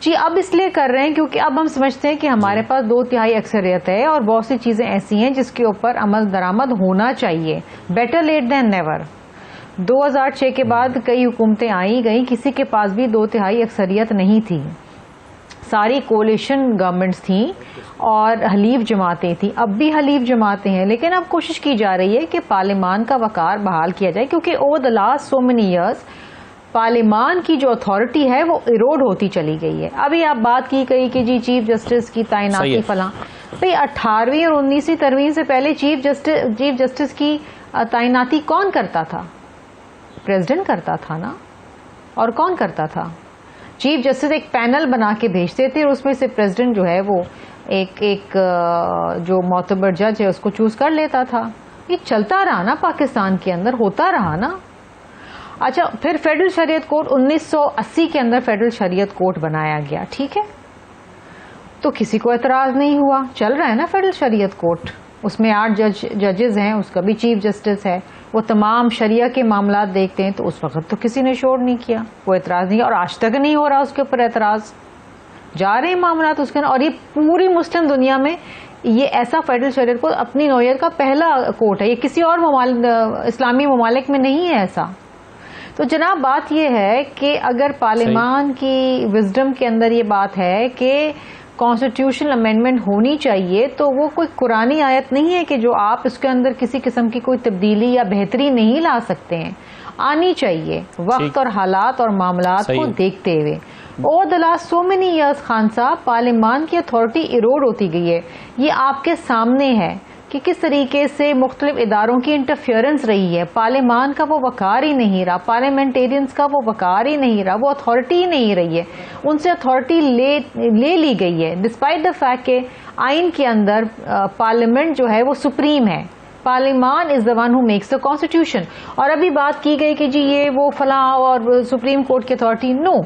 जी अब इसलिए कर रहे हैं क्योंकि अब हम समझते हैं कि हमारे पास 2/3 अक्सरियत है और बहुत सी चीज़ें ऐसी हैं जिसके ऊपर अमल दरामद होना चाहिए। Better late then never. 2006 के बाद कई हुकूमतें आई गई, किसी के पास भी 2/3 अक्सरियत नहीं थी, सारी कोलिशन गवर्नमेंट्स थी और हलीफ जमातें थी। अब भी हलीफ जमातें हैं, लेकिन अब कोशिश की जा रही है कि पार्लियामान का वकार बहाल किया जाए, क्योंकि over the last so many years parliament की जो अथॉरिटी है वो इरोड होती चली गई है। अभी आप बात की गई कि जी चीफ जस्टिस की तैनाती फलां, भाई 18वीं और 19वीं तरमीम से पहले चीफ जस्टिस की तैनाती कौन करता था? प्रेसिडेंट करता था ना। और कौन करता था? चीफ जस्टिस एक पैनल बना के भेजते थे और उसमें से प्रेसिडेंट जो है वो एक जो मोतबर जज है उसको चूज कर लेता था। ये चलता रहा ना, पाकिस्तान के अंदर होता रहा ना। अच्छा, फिर फेडरल शरीयत कोर्ट 1980 के अंदर फेडरल शरीयत कोर्ट बनाया गया, ठीक है, तो किसी को एतराज नहीं हुआ, चल रहा है ना फेडरल शरीयत कोर्ट। उसमें 8 जजेस हैं, उसका भी चीफ जस्टिस है, वो तमाम शरिया के मामला देखते हैं, तो उस वक्त तो किसी ने शोर नहीं किया, कोई एतराज नहीं, और आज तक नहीं हो रहा उसके ऊपर एतराज। जा रहे हैं मामला तो उसके, और ये पूरी मुस्लिम दुनिया में ये ऐसा फेडरल शरीयत कोर्ट अपनी नौयत का पहला कोर्ट है, ये किसी और इस्लामी ममालिक में नहीं है ऐसा। तो जनाब बात यह है कि अगर पार्लियामान की विजडम के अंदर ये बात है कि कॉन्स्टिट्यूशनल अमेंडमेंट होनी चाहिए तो वो कोई कुरानी आयत नहीं है कि जो आप इसके अंदर किसी किस्म की कोई तब्दीली या बेहतरी नहीं ला सकते हैं। आनी चाहिए वक्त और हालात और मामलात को देखते हुए। Over the last so many years Khan साहब, पार्लियामान की अथॉरिटी इरोड होती गई है। ये आपके सामने है कि किस तरीके से मुख्तलिफ इदारों की इंटरफेरेंस रही है। पार्लियामान का वो वकार ही नहीं रहा, पार्लियामेंटेरियंस का वो वकार ही नहीं रहा, वो अथॉरिटी ही नहीं रही है। उनसे अथॉरिटी ले ली गई है, डिस्पाइट द फैक्ट के आइन के अंदर पार्लियामेंट जो है वो सुप्रीम है। Parliament is the one who makes the constitution. और अभी बात की गई कि जी ये वो फलां और सुप्रीम कोर्ट की अथॉरिटी, नो।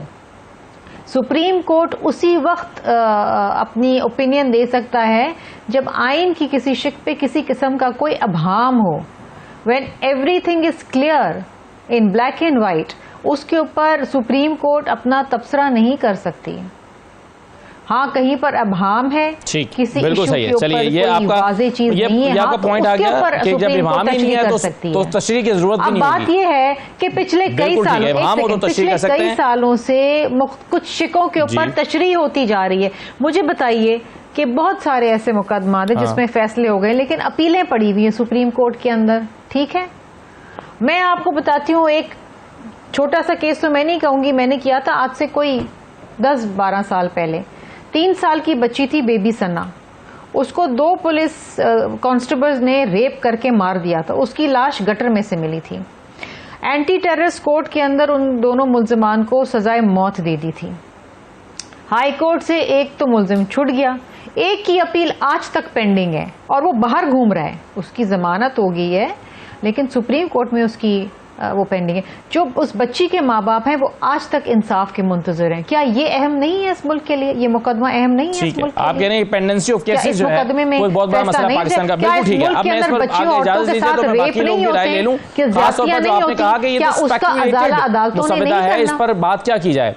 सुप्रीम कोर्ट उसी वक्त अपनी ओपिनियन दे सकता है जब आइन की किसी शिक पे किसी किस्म का कोई अभाम हो, when everything is clear in black and white, उसके ऊपर सुप्रीम कोर्ट अपना तबसरा नहीं कर सकती। हाँ, कहीं पर अभाम है, किसी बिल्कुल सही है। चलिए, ये आपका आपका पॉइंट आ गया कि जब इमाम ही नहीं है तो तशरीह की जरूरत भी नहीं होगी। बात ये है कि पिछले कई सालों से कुछ शिकों के ऊपर तशरीह होती जा रही है। मुझे बताइए कि बहुत सारे ऐसे मुकदमा थे जिसमें फैसले हो गए, लेकिन अपीलें पड़ी हुई हैं सुप्रीम कोर्ट के अंदर। ठीक है, मैं आपको बताती हूँ एक छोटा सा केस, तो मैं नहीं कहूंगी मैंने किया था, आज से कोई 10-12 साल पहले। 3 साल की बच्ची थी, बेबी सन्ना। उसको 2 पुलिस कांस्टेबल्स ने रेप करके मार दिया था। उसकी लाश गटर में से मिली थी। एंटी टेररिस्ट कोर्ट के अंदर उन दोनों मुल्जिमान को सजाए मौत दे दी थी। हाई कोर्ट से एक तो मुल्जिम छूट गया, एक की अपील आज तक पेंडिंग है और वो बाहर घूम रहा है। उसकी जमानत हो गई है, लेकिन सुप्रीम कोर्ट में उसकी वो पेंडिंग है। जो उस बच्ची के माँ बाप हैं वो आज तक इंसाफ के मुंतजर हैं। क्या ये अहम नहीं है इस मुल्क के लिए? ये मुकदमा अहम नहीं है इस मुल्क के लिए? आप कह रहे हैं पेंडेंसी ऑफ केसेस जो है कोई बहुत बड़ा मसला पाकिस्तान का। बिल्कुल ठीक है। अब मैं इस पर आगे इजाजत दीजिए तो मैं बाकी लोगों की राय ले लूं। खास तौर पर जो आपने कहा कि ये तो स्पेक्युलेटेड मुसव्वदा है, इस पर बात क्या की जाए?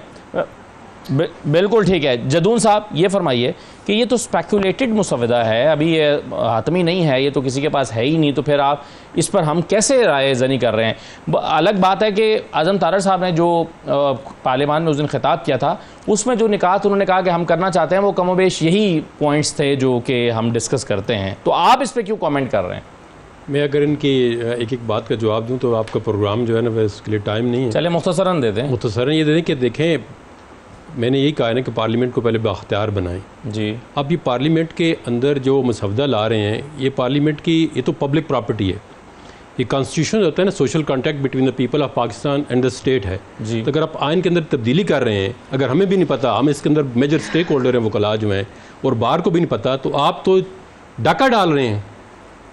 बिल्कुल ठीक है। जदून साहब, ये फरमाइए कि ये तो स्पेक्युलेटेड मुसव्वदा है, अभी ये हातमी नहीं है, ये तो किसी के पास है ही नहीं, तो फिर आप इस पर हम कैसे राय जनी कर रहे हैं? अलग बात है कि आज़म तारड़ साहब ने जो पार्लियामान में उस दिन खिताब किया था, उसमें जो निकात उन्होंने कहा कि हम करना चाहते हैं, वो कमोबेश यही पॉइंट्स थे जो कि हम डिस्कस करते हैं। तो आप इस पर क्यों कॉमेंट कर रहे हैं? मैं अगर इनकी एक बात का जवाब दूँ तो आपका प्रोग्राम जो है ना, इसके लिए टाइम नहीं है। चले मुख्तसरन दे दें। मुख्तसरन ये दे दें कि देखें, मैंने यही कहा ना कि पार्लियामेंट को पहले बाख्तियार बनाएं जी। अब ये पार्लियामेंट के अंदर जो मसवदा ला रहे हैं, ये पार्लियामेंट की, ये तो पब्लिक प्रॉपर्टी है। ये कॉन्स्टिट्यूशन होता है ना, social contract between the people of Pakistan and the state है जी। तो अगर आप आइन के अंदर तब्दीली कर रहे हैं, अगर हमें भी नहीं पता, हम इसके अंदर मेजर स्टेक होल्डर हैं वकला जो हैं, और बाहर को भी नहीं पता, तो आप तो डाका डाल रहे हैं,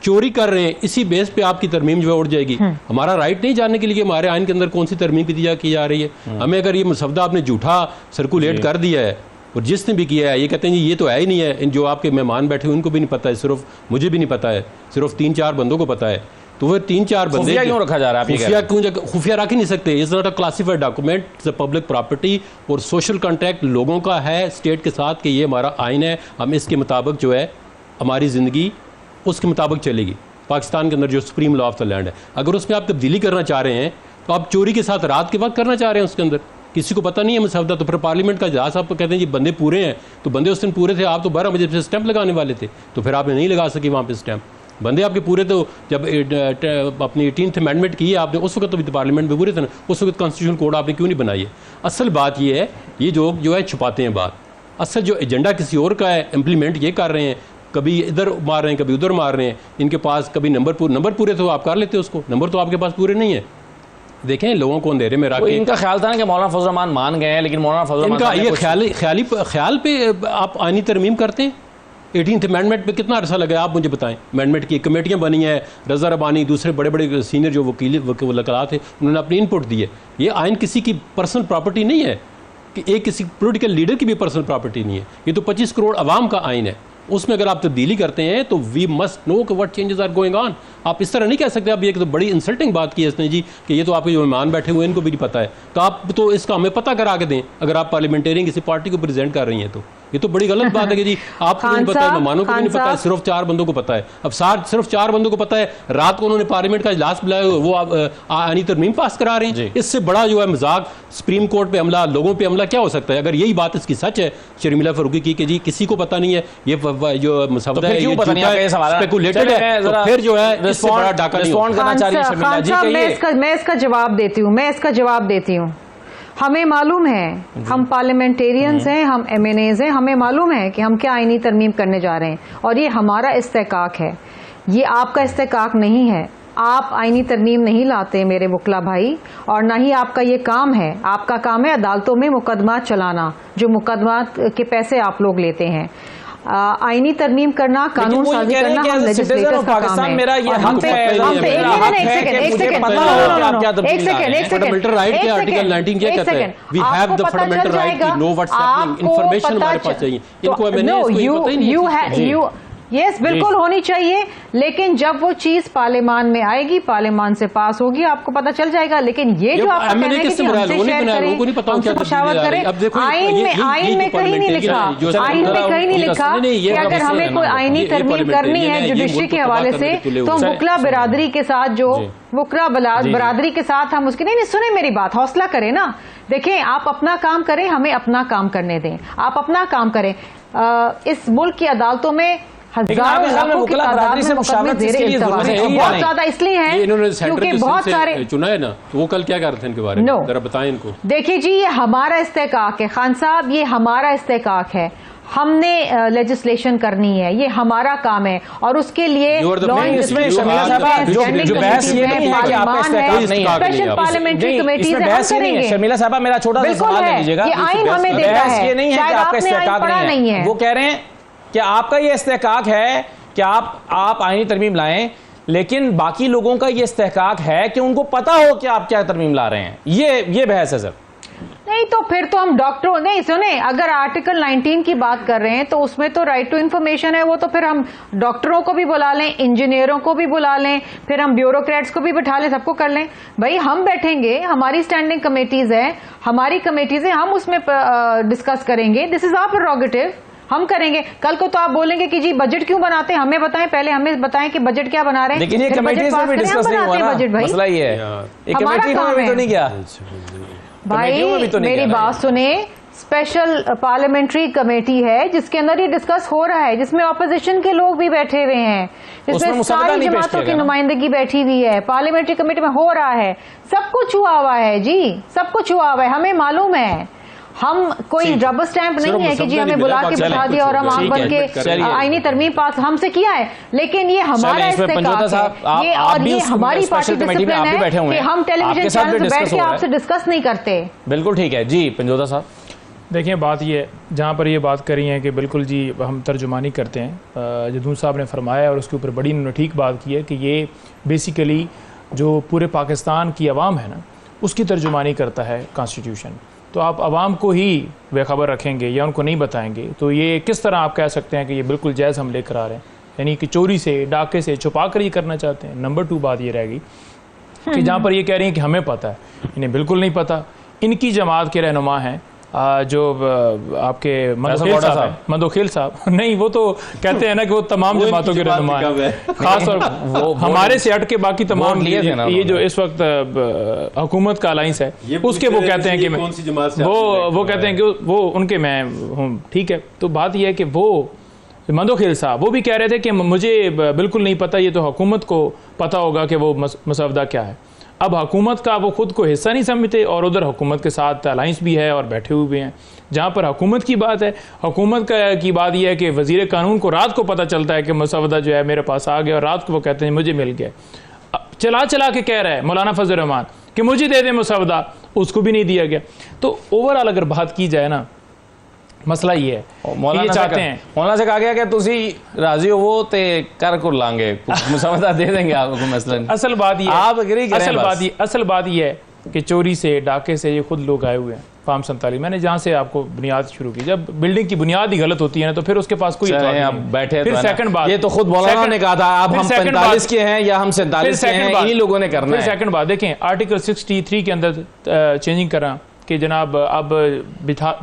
चोरी कर रहे हैं। इसी बेस पे आपकी तरमीम जो है उड़ जाएगी। हमारा राइट नहीं जानने के लिए हमारे आइन के अंदर कौन सी तरमीम की जा रही है। हमें अगर ये मसवदा आपने झूठा सर्कुलेट कर दिया है, और जिसने भी किया है ये कहते हैं जी ये तो है ही नहीं है, जो आपके मेहमान बैठे हुए उनको भी नहीं पता है, सिर्फ मुझे भी नहीं पता है, सिर्फ 3-4 बंदों को पता है। तो वह 3-4 बंदे क्यों रखा जा रहा है? खुफिया रख ही नहीं सकते। Is not a classified document, it's a public property. और सोशल कॉन्ट्रैक्ट लोगों का है स्टेट के साथ कि ये हमारा आइन है, हम इसके मुताबिक जो है हमारी ज़िंदगी उसके मुताबिक चलेगी। पाकिस्तान के अंदर जो supreme law of the land है, अगर उसमें आप तब्दीली करना चाह रहे हैं तो आप चोरी के साथ रात के वक्त करना चाह रहे हैं, उसके अंदर किसी को पता नहीं है मसवदा। तो फिर पार्लियामेंट का इजलास आप कहते हैं जी बंदे पूरे हैं, तो बंदे उस दिन पूरे थे, आप तो 12 बजे से स्टैंप लगाने वाले थे, तो फिर आपने नहीं लगा सके वहाँ पे स्टैंप। बंदे आपके पूरे, तो जब अपनी 18th अमेंडमेंट की है आपने, उस वक्त तो पार्लियामेंट में पूरे थे ना, उस वक्त कॉन्स्टिट्यूशन कोड आपने क्यों नहीं बनाई है? असल बात ये है, ये जो है छुपाते हैं बात। असल जो एजेंडा किसी और का है, इम्प्लीमेंट ये कर रहे हैं, कभी इधर मार रहे हैं, कभी उधर मार रहे हैं। इनके पास कभी नंबर पूरे तो आप कर लेते हो उसको, नंबर तो आपके पास पूरे नहीं है। देखें लोगों को अंधेरे में रख, इनका ख्याल था ना कि मौलाना फजल रहमान मान गए हैं, लेकिन मौलाना फजल रहमान इनका ये ख्याल पे आप आईनी तरमीम करते हैं। 18th अमेंडमेंट पे कितना अरसा लगा आप मुझे बताएं। अमेंडमेंट की कमेटियाँ बनी हैं, रज़ा रबानी, दूसरे बड़े बड़े सीनियर जो वकील थे, उन्होंने अपनी इनपुट दी है। ये आइन किसी की पर्सनल प्रॉपर्टी नहीं है, कि एक किसी पोलिटिकल लीडर की भी पर्सनल प्रॉपर्टी नहीं है। ये तो 25 करोड़ आवाम का आइन है। उसमें अगर आप तब्दीली करते हैं तो we must know what changes are going on. आप इस तरह नहीं कह सकते। आप ये तो बड़ी इंसल्टिंग बात की है इसने जी कि ये तो आपके जो मेहमान बैठे हुए हैं इनको भी नहीं पता है। तो आप तो इसका हमें पता करा के दें, अगर आप पार्लियामेंटेरियन किसी पार्टी को प्रेजेंट कर रही हैं तो। ये तो बड़ी गलत बात है कि जी आपको नहीं पता है, मेहमानों को भी नहीं पता है, सिर्फ 4 बंदों को पता है। अब सिर्फ 4 बंदों को पता है, रात को उन्होंने पार्लियामेंट का इजलास बुलाया, वो आईनी तरमीम पास करा रहे हैं। इससे बड़ा जो है मजाक, सुप्रीम कोर्ट पे हमला, लोगों पे हमला क्या हो सकता है? अगर यही बात इसकी सच है शर्मिला फारूकी की कि जी किसी को पता नहीं है, ये जो मुसवदा है, ये स्पेकुलेटेड है, तो फिर जो है इससे बड़ा डाका नहीं होता। मैं इसका जवाब देती हूँ। हमें मालूम है, हम पार्लियामेंटेरियंस हैं, हम MNAs हैं, हमें मालूम है कि हम क्या आईनी तरमीम करने जा रहे हैं और ये हमारा इस्तेकाक है, ये आपका इस्तेकाक नहीं है। आप आईनी तरमीम नहीं लाते मेरे वकला भाई, और ना ही आपका ये काम है। आपका काम है अदालतों में मुकदमा चलाना, जो मुकदमा के पैसे आप लोग लेते हैं। आईनी तरमीम करना, कानून साजी करना हम लेजिस्लेटर्स का काम है। मेरा ये हक है, एक सेकंड, फंडामेंटल राइट के आर्टिकल 19 क्या कहता है? We have the fundamental right to know what's happening, information हमारे पास चाहिए। इनको MNAs को पता ही नहीं है। यस, बिल्कुल होनी चाहिए, लेकिन जब वो चीज पार्लियामान में आएगी, पार्लियामान से पास होगी, आपको पता चल जाएगा। लेकिन ये जो आपका कहना है कि हमसे शेयर करें, हमसे मुशावरत करें, आइन में कहीं नहीं लिखा, आइन में कहीं नहीं लिखा कि अगर हमें कोई आईनी तरमीम करनी है जुडिशरी के हवाले से, तो हम वकला बिरादरी के साथ, जो वकला बिरादरी के साथ हम उसकी नहीं सुने मेरी बात, हौसला करें ना। देखें, आप अपना काम करें, हमें अपना काम करने दें। आप अपना काम करें। इस मुल्क की अदालतों में हजारों लाखों की तादाद में मुकदमे बहुत ज्यादा इसलिए हैं क्योंकि बहुत सारे चुना है ना, तो वो कल क्या कर रहे थे इनके बारे में जरा बताएं इनको। देखिए जी, ये हमारा इस्तेकाक है खान साहब, ये हमारा इस्तेकाक है। हमने लेजिस्लेशन करनी है, ये हमारा काम है, और उसके लिए स्पेशल पार्लियामेंट्री कमेटी शर्मिला साहबा मेरा छोटा सा सवाल ले लीजिएगा। ये आइन हमें देता है, ये नहीं है कि आपका इस्तेकाक नहीं है। वो कह रहे हैं कि आपका ये इस्तेकाक है कि आप आईनी तरमीम लाएं, लेकिन बाकी लोगों का ये इस्तेकाक है कि उनको पता हो कि आप क्या तरमीम ला रहे हैं। ये बहस है सर। नहीं तो फिर तो हम डॉक्टरों, नहीं सुने, अगर आर्टिकल 19 की बात कर रहे हैं तो उसमें तो राइट टू इंफॉर्मेशन है, वो तो फिर हम डॉक्टरों को भी बुला लें, इंजीनियरों को भी बुला लें, फिर हम ब्यूरोक्रेट्स को भी बिठा लें, सबको कर लें। भाई हम बैठेंगे, हमारी स्टैंडिंग कमेटीज है, हमारी कमेटीज है, हम उसमें डिस्कस करेंगे। दिस इज आवर प्रेरोगेटिव, हम करेंगे। कल को तो आप बोलेंगे कि जी बजट क्यों बनाते हैं, हमें बताएं, पहले हमें बताएं कि बजट क्या बना रहे हैं। लेकिन ये कमेटी में भी डिस्कस नहीं हुआ ना, बजट भाई मसला ये है, ये कमेटी में भी तो नहीं गया भाई। मेरी बात सुने, स्पेशल पार्लियामेंट्री कमेटी है जिसके अंदर ये डिस्कस हो रहा है, जिसमें ऑपोजिशन के लोग भी बैठे हुए हैं, जिसमें सारी जमातों की नुमाइंदगी बैठी हुई है, पार्लियामेंट्री कमेटी में हो रहा है। सब कुछ हुआ हुआ है जी, सब कुछ हुआ हुआ है, हमें मालूम है। हम कोई रबर स्टैंप नहीं है कि जी हमें बुला के बिठा दिया और हम आंख बन के आईनी तरमीम पास हमसे किया है। लेकिन ये हमारा इस्तेकाक है, ये और ये हमारी पार्टी डिसिप्लिन है कि हम टेलीविजन चैनल पे बैठ के आपसे डिस्कस नहीं करते। बिल्कुल ठीक है जी। पंजोदा साहब देखिए, बात ये जहाँ पर ये बात करी है कि बिल्कुल जी हम तर्जुमानी करते हैं, जदून साहब ने फरमाया और उसके ऊपर बड़ी उन्होंने ठीक बात की है कि ये बेसिकली जो पूरे पाकिस्तान की आवाम है ना, उसकी तर्जुमानी करता है कॉन्स्टिट्यूशन। तो आप आवाम को ही बेखबर रखेंगे या उनको नहीं बताएंगे, तो ये किस तरह आप कह सकते हैं कि ये बिल्कुल जायज़ हम लेकर आ रहे हैं? यानी कि चोरी से, डाके से छुपा कर ये करना चाहते हैं। नंबर 2 बात ये रहेगी कि जहाँ पर ये कह रही हैं कि हमें पता है, इन्हें बिल्कुल नहीं पता। इनकी जमात के रहनुमा हैं जो आपके मंदोखेल साहब नहीं, वो तो कहते हैं ना कि वो तमाम जमातों के रहनुमा हैं, खास और वो हमारे से हट के बाकी तमाम ये जो इस वक्त हुकूमत का अलायंस है उसके वो कहते हैं कि वो कहते हैं कि वो उनके मैं हूँ, ठीक है। तो बात यह है कि वो मंदोखेल साहब वो भी कह रहे थे कि मुझे बिल्कुल नहीं पता, ये तो हुकूमत को पता होगा कि वो मसवदा क्या है। अब हुकूमत का वो खुद को हिस्सा नहीं समझते और उधर हुकूमत के साथ अलायंस भी है और बैठे हुए भी हैं। जहाँ पर हुकूमत की बात है, हुकूमत की बात यह है कि वज़ीर कानून को रात को पता चलता है कि मसवदा जो है मेरे पास आ गया, और रात को वो कहते हैं मुझे मिल गया। चला के कह रहा है मौलाना फजल रहमान कि मुझे दे दे मसवदा, उसको भी नहीं दिया गया। तो ओवरऑल अगर बात की जाए ना, मसला ये है, मौलाना चाहते हैं, मौलाना से कहा गया कि तुसी राजी हो वो ते कर को लांगे मुसवदा दे देंगे आपको। मसलन असल बात ये आप एग्री करें, असल बात ये है कि चोरी से, डाके से ये खुद लोग आए हुए हैं। फार्म 47 मैंने जहाँ से आपको बुनियाद शुरू की, जब बिल्डिंग की बुनियाद ही गलत होती है ना तो फिर उसके पास कोई बैठे। फिर सेकंड बात, ये तो खुद मौलाना ने कहा था अब हम 45 के हैं या हम 47 के हैं, इन्हीं लोगों ने करना है। फिर सेकंड बात देखें, आर्टिकल 63 के अंदर चेंजिंग करा कि जनाब अब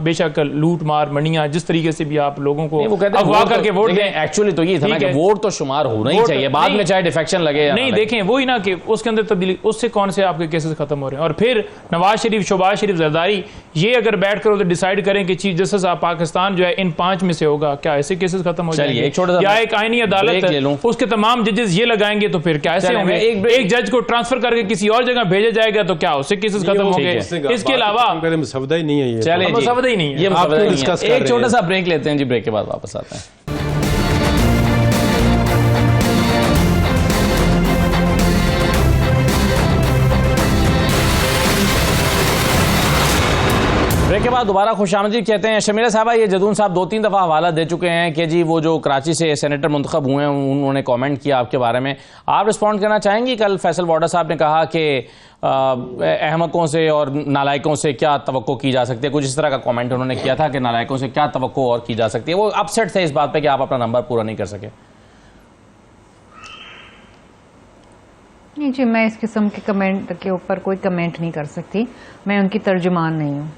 बेशक लूट मार मंडियां जिस तरीके से भी आप लोगों को अगवा करके वोट दें, एक्चुअली तो ये था ना कि वोट तो शुमार होना ही चाहिए, बाद में चाहे डिफेक्शन लगे नहीं, देखें वही ना कि उसके अंदर तब्दीली, उससे कौन से आपके केसेस खत्म हो रहे हैं। और फिर नवाज शरीफ, शहबाज शरीफ, जरदारी ये अगर बैठ कर उधर डिसाइड करें कि चीफ जस्टिस पाकिस्तान जो है इन 5 में से होगा, क्या ऐसे केसेस खत्म हो जाएंगे? या एक आईनी अदालत उसके तमाम जजेस ये लगाएंगे तो फिर क्या ऐसे होंगे? एक जज को ट्रांसफर करके किसी और जगह भेजा जाएगा तो क्या उससे केसेस खत्म हो गए? इसके अलावा मुसवदा ही नहीं है, चलिए मुसवदा ही नहीं है। एक छोटा सा ब्रेक लेते हैं जी, ब्रेक के बाद वापस आते हैं। ब्रेक के बाद दोबारा खुशामदीद कहते हैं। शमीला साहबा, ये जदून साहब 2-3 दफ़ा हवाला दे चुके हैं कि जी वो जो कराची से सेनेटर मुंतखब हुए हैं उन्होंने कमेंट किया आपके बारे में, आप रिस्पॉन्ड करना चाहेंगी? कल फैसल वाडा साहब ने कहा कि अहमकों से और नालायकों से क्या तवक्को की जा सकती है, कुछ इस तरह का कमेंट उन्होंने किया था कि नालायकों से क्या तवक्को और की जा सकती है। वो अपसेट थे इस बात पर कि आप अपना नंबर पूरा नहीं कर सके। नहीं जी, मैं इस किस्म के कमेंट के ऊपर कोई कमेंट नहीं कर सकती, मैं उनकी तर्जुमान नहीं हूँ।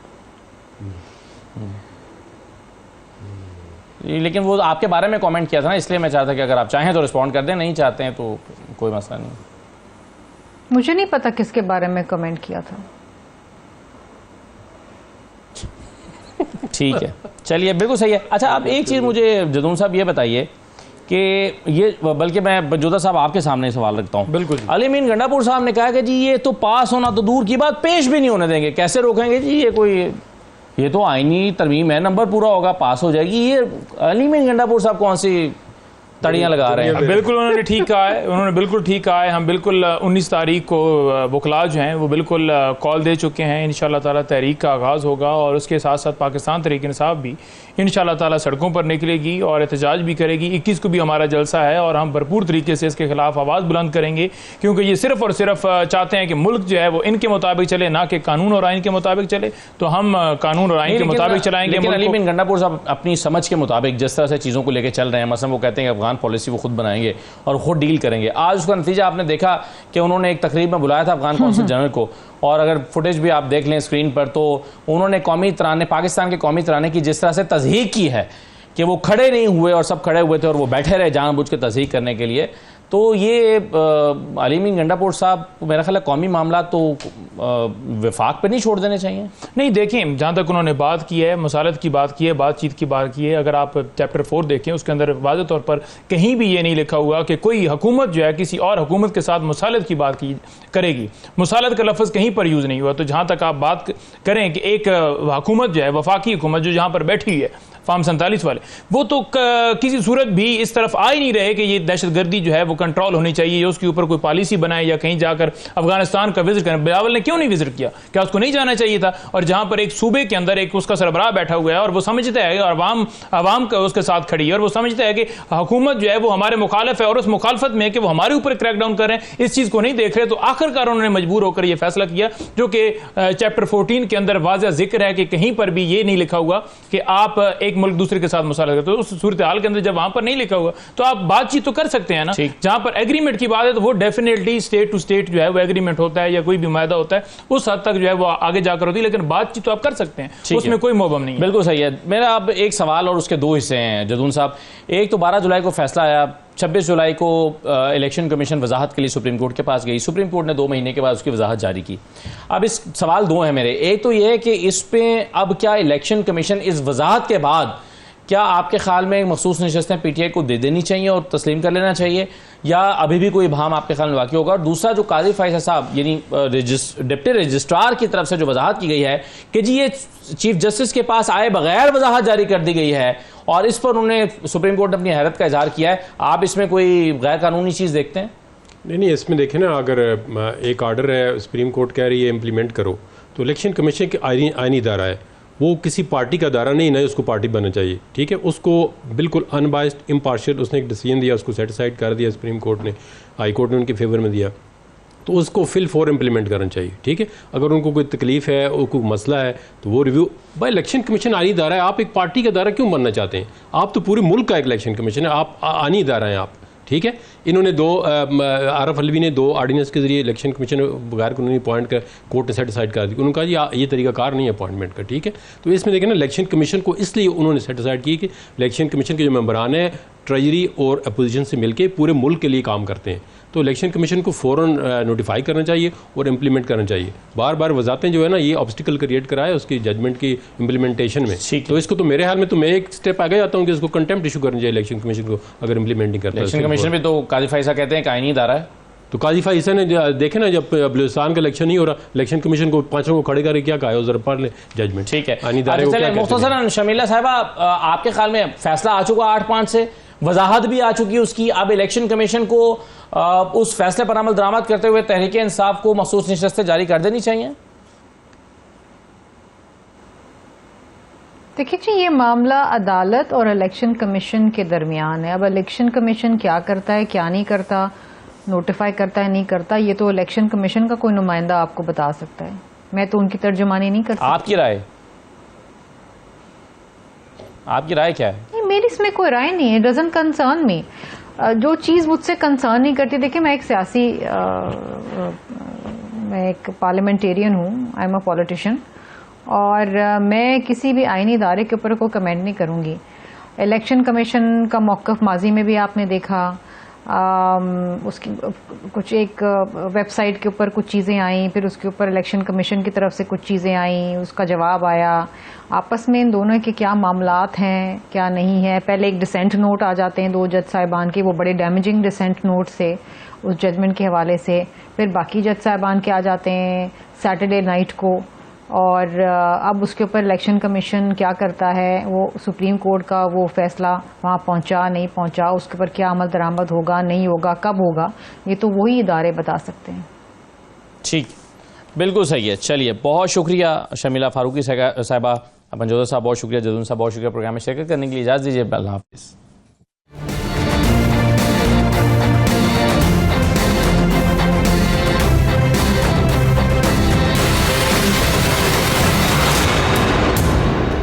लेकिन वो आपके बारे में कमेंट किया था ना, इसलिए मैं चाहता कि अगर आप चाहें तो रिस्पॉन्ड कर दें, नहीं चाहते हैं तो कोई मसला नहीं। मुझे नहीं पता किसके बारे में कमेंट किया था। ठीक है, चलिए, बिल्कुल सही है। अच्छा, आप एक चीज़ मुझे जदून साहब ये बताइए कि ये, बल्कि मैं बजूदा साहब आपके सामने सवाल रखता हूँ। बिल्कुल। अली मीन गंडापुर साहब ने कहा कि जी ये तो पास होना तो दूर की बात, पेश भी नहीं होने देंगे। कैसे रोकेंगे जी? ये तो आईनी तरमीम है, नंबर पूरा होगा, पास हो जाएगी। ये अली मीन गंडापुर साहब कौन सी तड़ियाँ लगा रहे हैं? बिल्कुल उन्होंने ठीक कहा है, उन्होंने बिल्कुल ठीक कहा है। हम बिल्कुल 19 तारीख को वकला जो हैं वो बिल्कुल कॉल दे चुके हैं। इंशाल्लाह ताला तहरीक का आगाज़ होगा और उसके साथ साथ पाकिस्तान तहरीक इंसाफ भी इंशाल्लाह ताला सड़कों पर निकलेगी और एहतजाज भी करेगी। 21 को भी हमारा जलसा है और हम भरपूर तरीके से इसके खिलाफ आवाज़ बुलंद करेंगे, क्योंकि ये सिर्फ और सिर्फ चाहते हैं कि मुल्क जो है वो इनके मुताबिक चले, ना कि कानून और आइन के मुताबिक चले। तो हम कानून और आइन के मुताबिक चलाएंगे। अली मीन गंडापुर साहब अपनी समझ के मुताबिक जिस तरह से चीज़ों को लेकर चल रहे हैं, मसलन वो कहते हैं कि अफगान पॉलिसी वो खुद बनाएंगे और खुद डील करेंगे। आज उसका नतीजा आपने देखा कि उन्होंने एक तकरीब में बुलाया था अफगान कौंसिल जनरल को, और अगर फुटेज भी आप देख लें स्क्रीन पर तो उन्होंने कौमी तराने, पाकिस्तान के कौमी तराने की जिस तरह से तज़हीक की है कि वो खड़े नहीं हुए और सब खड़े हुए थे और वो बैठे रहे जानबूझ के तज़हीक करने के लिए, तो ये अली मीन गंडापुर साहब मेरा ख्याल है कौमी मामला तो वफाक पे नहीं छोड़ देने चाहिए। नहीं, देखें, जहाँ तक उन्होंने बात की है, मसालत की बात की है, बातचीत की बात की है, अगर आप चैप्टर 4 देखें उसके अंदर वाज़ेह तौर पर कहीं भी ये नहीं लिखा हुआ कि कोई हुकूमत जो है किसी और हुकूमत के साथ मसालत की बात करेगी। मसालत का लफ्ज़ कहीं पर यूज़ नहीं हुआ। तो जहाँ तक आप बात करें कि एक हुकूमत जो है, वफाकी हुकूमत जो जहाँ पर बैठी हुई है, फार्म 47 वाले, वो तो किसी सूरत भी इस तरफ आ ही नहीं रहे कि ये दहशतगर्दी जो है वो कंट्रोल होनी चाहिए, या उसके ऊपर कोई पॉलिसी बनाए या कहीं जाकर अफगानिस्तान का विजिट करें। बिलावल ने क्यों नहीं विजिट किया? क्या उसको नहीं जाना चाहिए था? और जहां पर एक सूबे के अंदर एक उसका सरबराह बैठा हुआ है और वो समझता है, और अवाम का उसके साथ खड़ी है और वो समझता है कि हुकूमत जो है वो हमारे मुखालिफ है और उस मुखालफत में कि वो हमारे ऊपर क्रैकडाउन कर रहे हैं, इस चीज को नहीं देख रहे, तो आखिरकार उन्होंने मजबूर होकर यह फैसला किया, जो कि चैप्टर 14 के अंदर वाज़ेह जिक्र है कि कहीं पर भी ये नहीं लिखा हुआ कि आप एक मुल्क दूसरे के साथ तो उस सूरत हाल के अंदर जब वहां पर नहीं लिखा हुआ तो आप बातचीत तो कर सकते हैं ना। जहां पर एग्रीमेंट की बात है तो वो डेफिनेटली स्टेट टू स्टेट जो है वो एग्रीमेंट होता है या कोई भी मायदा होता है, उस हद तक जो है वो आगे जाकर होती है, लेकिन बातचीत तो आप कर सकते हैं, उसमें कोई मोबम नहीं है। बिल्कुल सही है। मेरा अब एक सवाल और उसके 2 हिस्से हैं जदून साहब। एक तो 12 जुलाई को फैसला आया, 26 जुलाई को इलेक्शन कमीशन वजाहत के लिए सुप्रीम कोर्ट के पास गई, सुप्रीम कोर्ट ने 2 महीने के बाद उसकी वजाहत जारी की। अब इस सवाल 2 हैं मेरे। एक तो ये है कि इस पे अब क्या इलेक्शन कमीशन इस वजाहत के बाद क्या आपके ख्याल में मखसूस नशस्तें पीटीआई को दे देनी चाहिए और तस्लीम कर लेना चाहिए, या अभी भी कोई भाम आपके ख्याल में वाक़ई होगा? और दूसरा, जो काजी फैसल साहब यानी डिप्टी रजिस्ट्रार की तरफ से जो वजाहत की गई है कि जी ये चीफ जस्टिस के पास आए बगैर वजाहत जारी कर दी गई है और इस पर उन्होंने सुप्रीम कोर्ट ने अपनी हैरत का इजहार किया है, आप इसमें कोई गैर कानूनी चीज़ देखते हैं? नहीं, इसमें देखें ना, अगर एक आर्डर है, सुप्रीम कोर्ट कह रही है इम्प्लीमेंट करो, तो इलेक्शन कमीशन के आईनी इदारा है, वो किसी पार्टी का दायरा नहीं, उसको पार्टी बनना चाहिए। ठीक है, उसको बिल्कुल अनबाइस्ड इम्पार्शियल उसने एक डिसीजन दिया, उसको सेटिसाइड कर दिया सुप्रीम कोर्ट ने, हाई कोर्ट ने उनके फेवर में दिया, तो उसको फिल फॉर इम्प्लीमेंट करना चाहिए। ठीक है, अगर उनको कोई तकलीफ है, कोई मसला है, तो वो रिव्यू भाई, इलेक्शन कमीशन आनी इदारा है, आप एक पार्टी का दायरा क्यों बनना चाहते हैं? आप तो पूरे मुल्क का एक इलेक्शन कमीशन है, आप आनी इदारा हैं आप, ठीक है। इन्होंने आरफ अलवी ने 2 ऑर्डिनेंस के जरिए इलेक्शन कमीशन बगैर कानूनी अपॉइंट कर कोर्ट ने सेटिसाइड कर दी। उन्होंने कहा ये तरीकाकार नहीं है अपॉइंटमेंट का, ठीक है। तो इसमें देखें ना, इलेक्शन कमीशन को इसलिए उन्होंने सेटिसाइड की कि इलेक्शन कमीशन के जो मेंबरान है ट्रेजरी और अपोजिशन से मिलकर पूरे मुल्क के लिए काम करते हैं, तो इलेक्शन कमीशन को फ़ौरन नोटिफाई करना चाहिए और इम्प्लीमेंट करना चाहिए। बार बार वजातें जो है ना, ये ऑब्स्टिकल क्रिएट कराए उसकी जजमेंट की इम्प्लीमेंटेशन में। तो इसको तो मेरे ख्याल में तो मैं एक स्टेप आगे जाता हूँ कि इसको कंटेम्प्ट इशू करना चाहिए इलेक्शन कमीशन को, अगर इम्प्लीमेंट नहीं करता। इलेक्शन कमीशन भी तो काजी फैसा कहते हैं कि आईनी इदारा है, तो काजी फैसा ने देखे ना, जब बलूचिस्तान का इलेक्शन नहीं हो रहा, इलेक्शन कमीशन को 5 को खड़े करके क्या कहा है, जरा पढ़ ले जजमेंट। ठीक है, मुख्तसरन शमीला साहिबा, आपके ख्याल में फैसला आ चुका 8-5 से, वजाहत भी आ चुकी उसकी, अब इलेक्शन कमीशन को उस फैसले पर अमल दरामद करते हुए तहरीक इंसाफ को मखसूस नशस्तें जारी कर देनी चाहिए? देखिए जी, ये मामला अदालत और इलेक्शन कमीशन के दरमियान है। अब इलेक्शन कमीशन क्या करता है, क्या नहीं करता, नोटिफाई करता है, नहीं करता, ये तो इलेक्शन कमीशन का कोई नुमाइंदा आपको बता सकता है। मैं तो उनकी तर्जुमानी नहीं कर सकती। आपकी राय क्या है? नहीं, मेरी इसमें कोई राय नहीं है। डजंट कंसर्न मी। जो चीज़ मुझसे कंसर्न नहीं करती, देखिए मैं एक सियासी मैं एक पार्लियामेंटेरियन हूँ, आई एम अ पॉलिटिशियन, और मैं किसी भी आईनी इदारे के ऊपर कोई कमेंट नहीं करूँगी। इलेक्शन कमीशन का मौक़िफ़ माजी में भी आपने देखा, उसकी कुछ एक वेबसाइट के ऊपर कुछ चीज़ें आई, फिर उसके ऊपर इलेक्शन कमीशन की तरफ से कुछ चीज़ें आई, उसका जवाब आया। आपस में इन दोनों के क्या मामलात हैं, क्या नहीं है। पहले एक डिसेंट नोट आ जाते हैं 2 जज साहिबान के, वो बड़े डैमेजिंग डिसेंट नोट से उस जजमेंट के हवाले से, फिर बाकी जज साहिबान के आ जाते हैं सैटरडे नाइट को, और अब उसके ऊपर इलेक्शन कमीशन क्या करता है, वो सुप्रीम कोर्ट का वो फैसला वहाँ पहुँचा नहीं पहुँचा, उसके ऊपर क्या अमल दरामद होगा, नहीं होगा, कब होगा, ये तो वही इदारे बता सकते हैं। ठीक, बिल्कुल सही है। चलिए, बहुत शुक्रिया शमीला फारूकी साहिबा, पंजोदा साहब बहुत शुक्रिया, जदून साहब बहुत शुक्रिया प्रोग्राम में शिरकत करने के लिए। इजाज़त दीजिए, अल्लाह हाफ़िज़।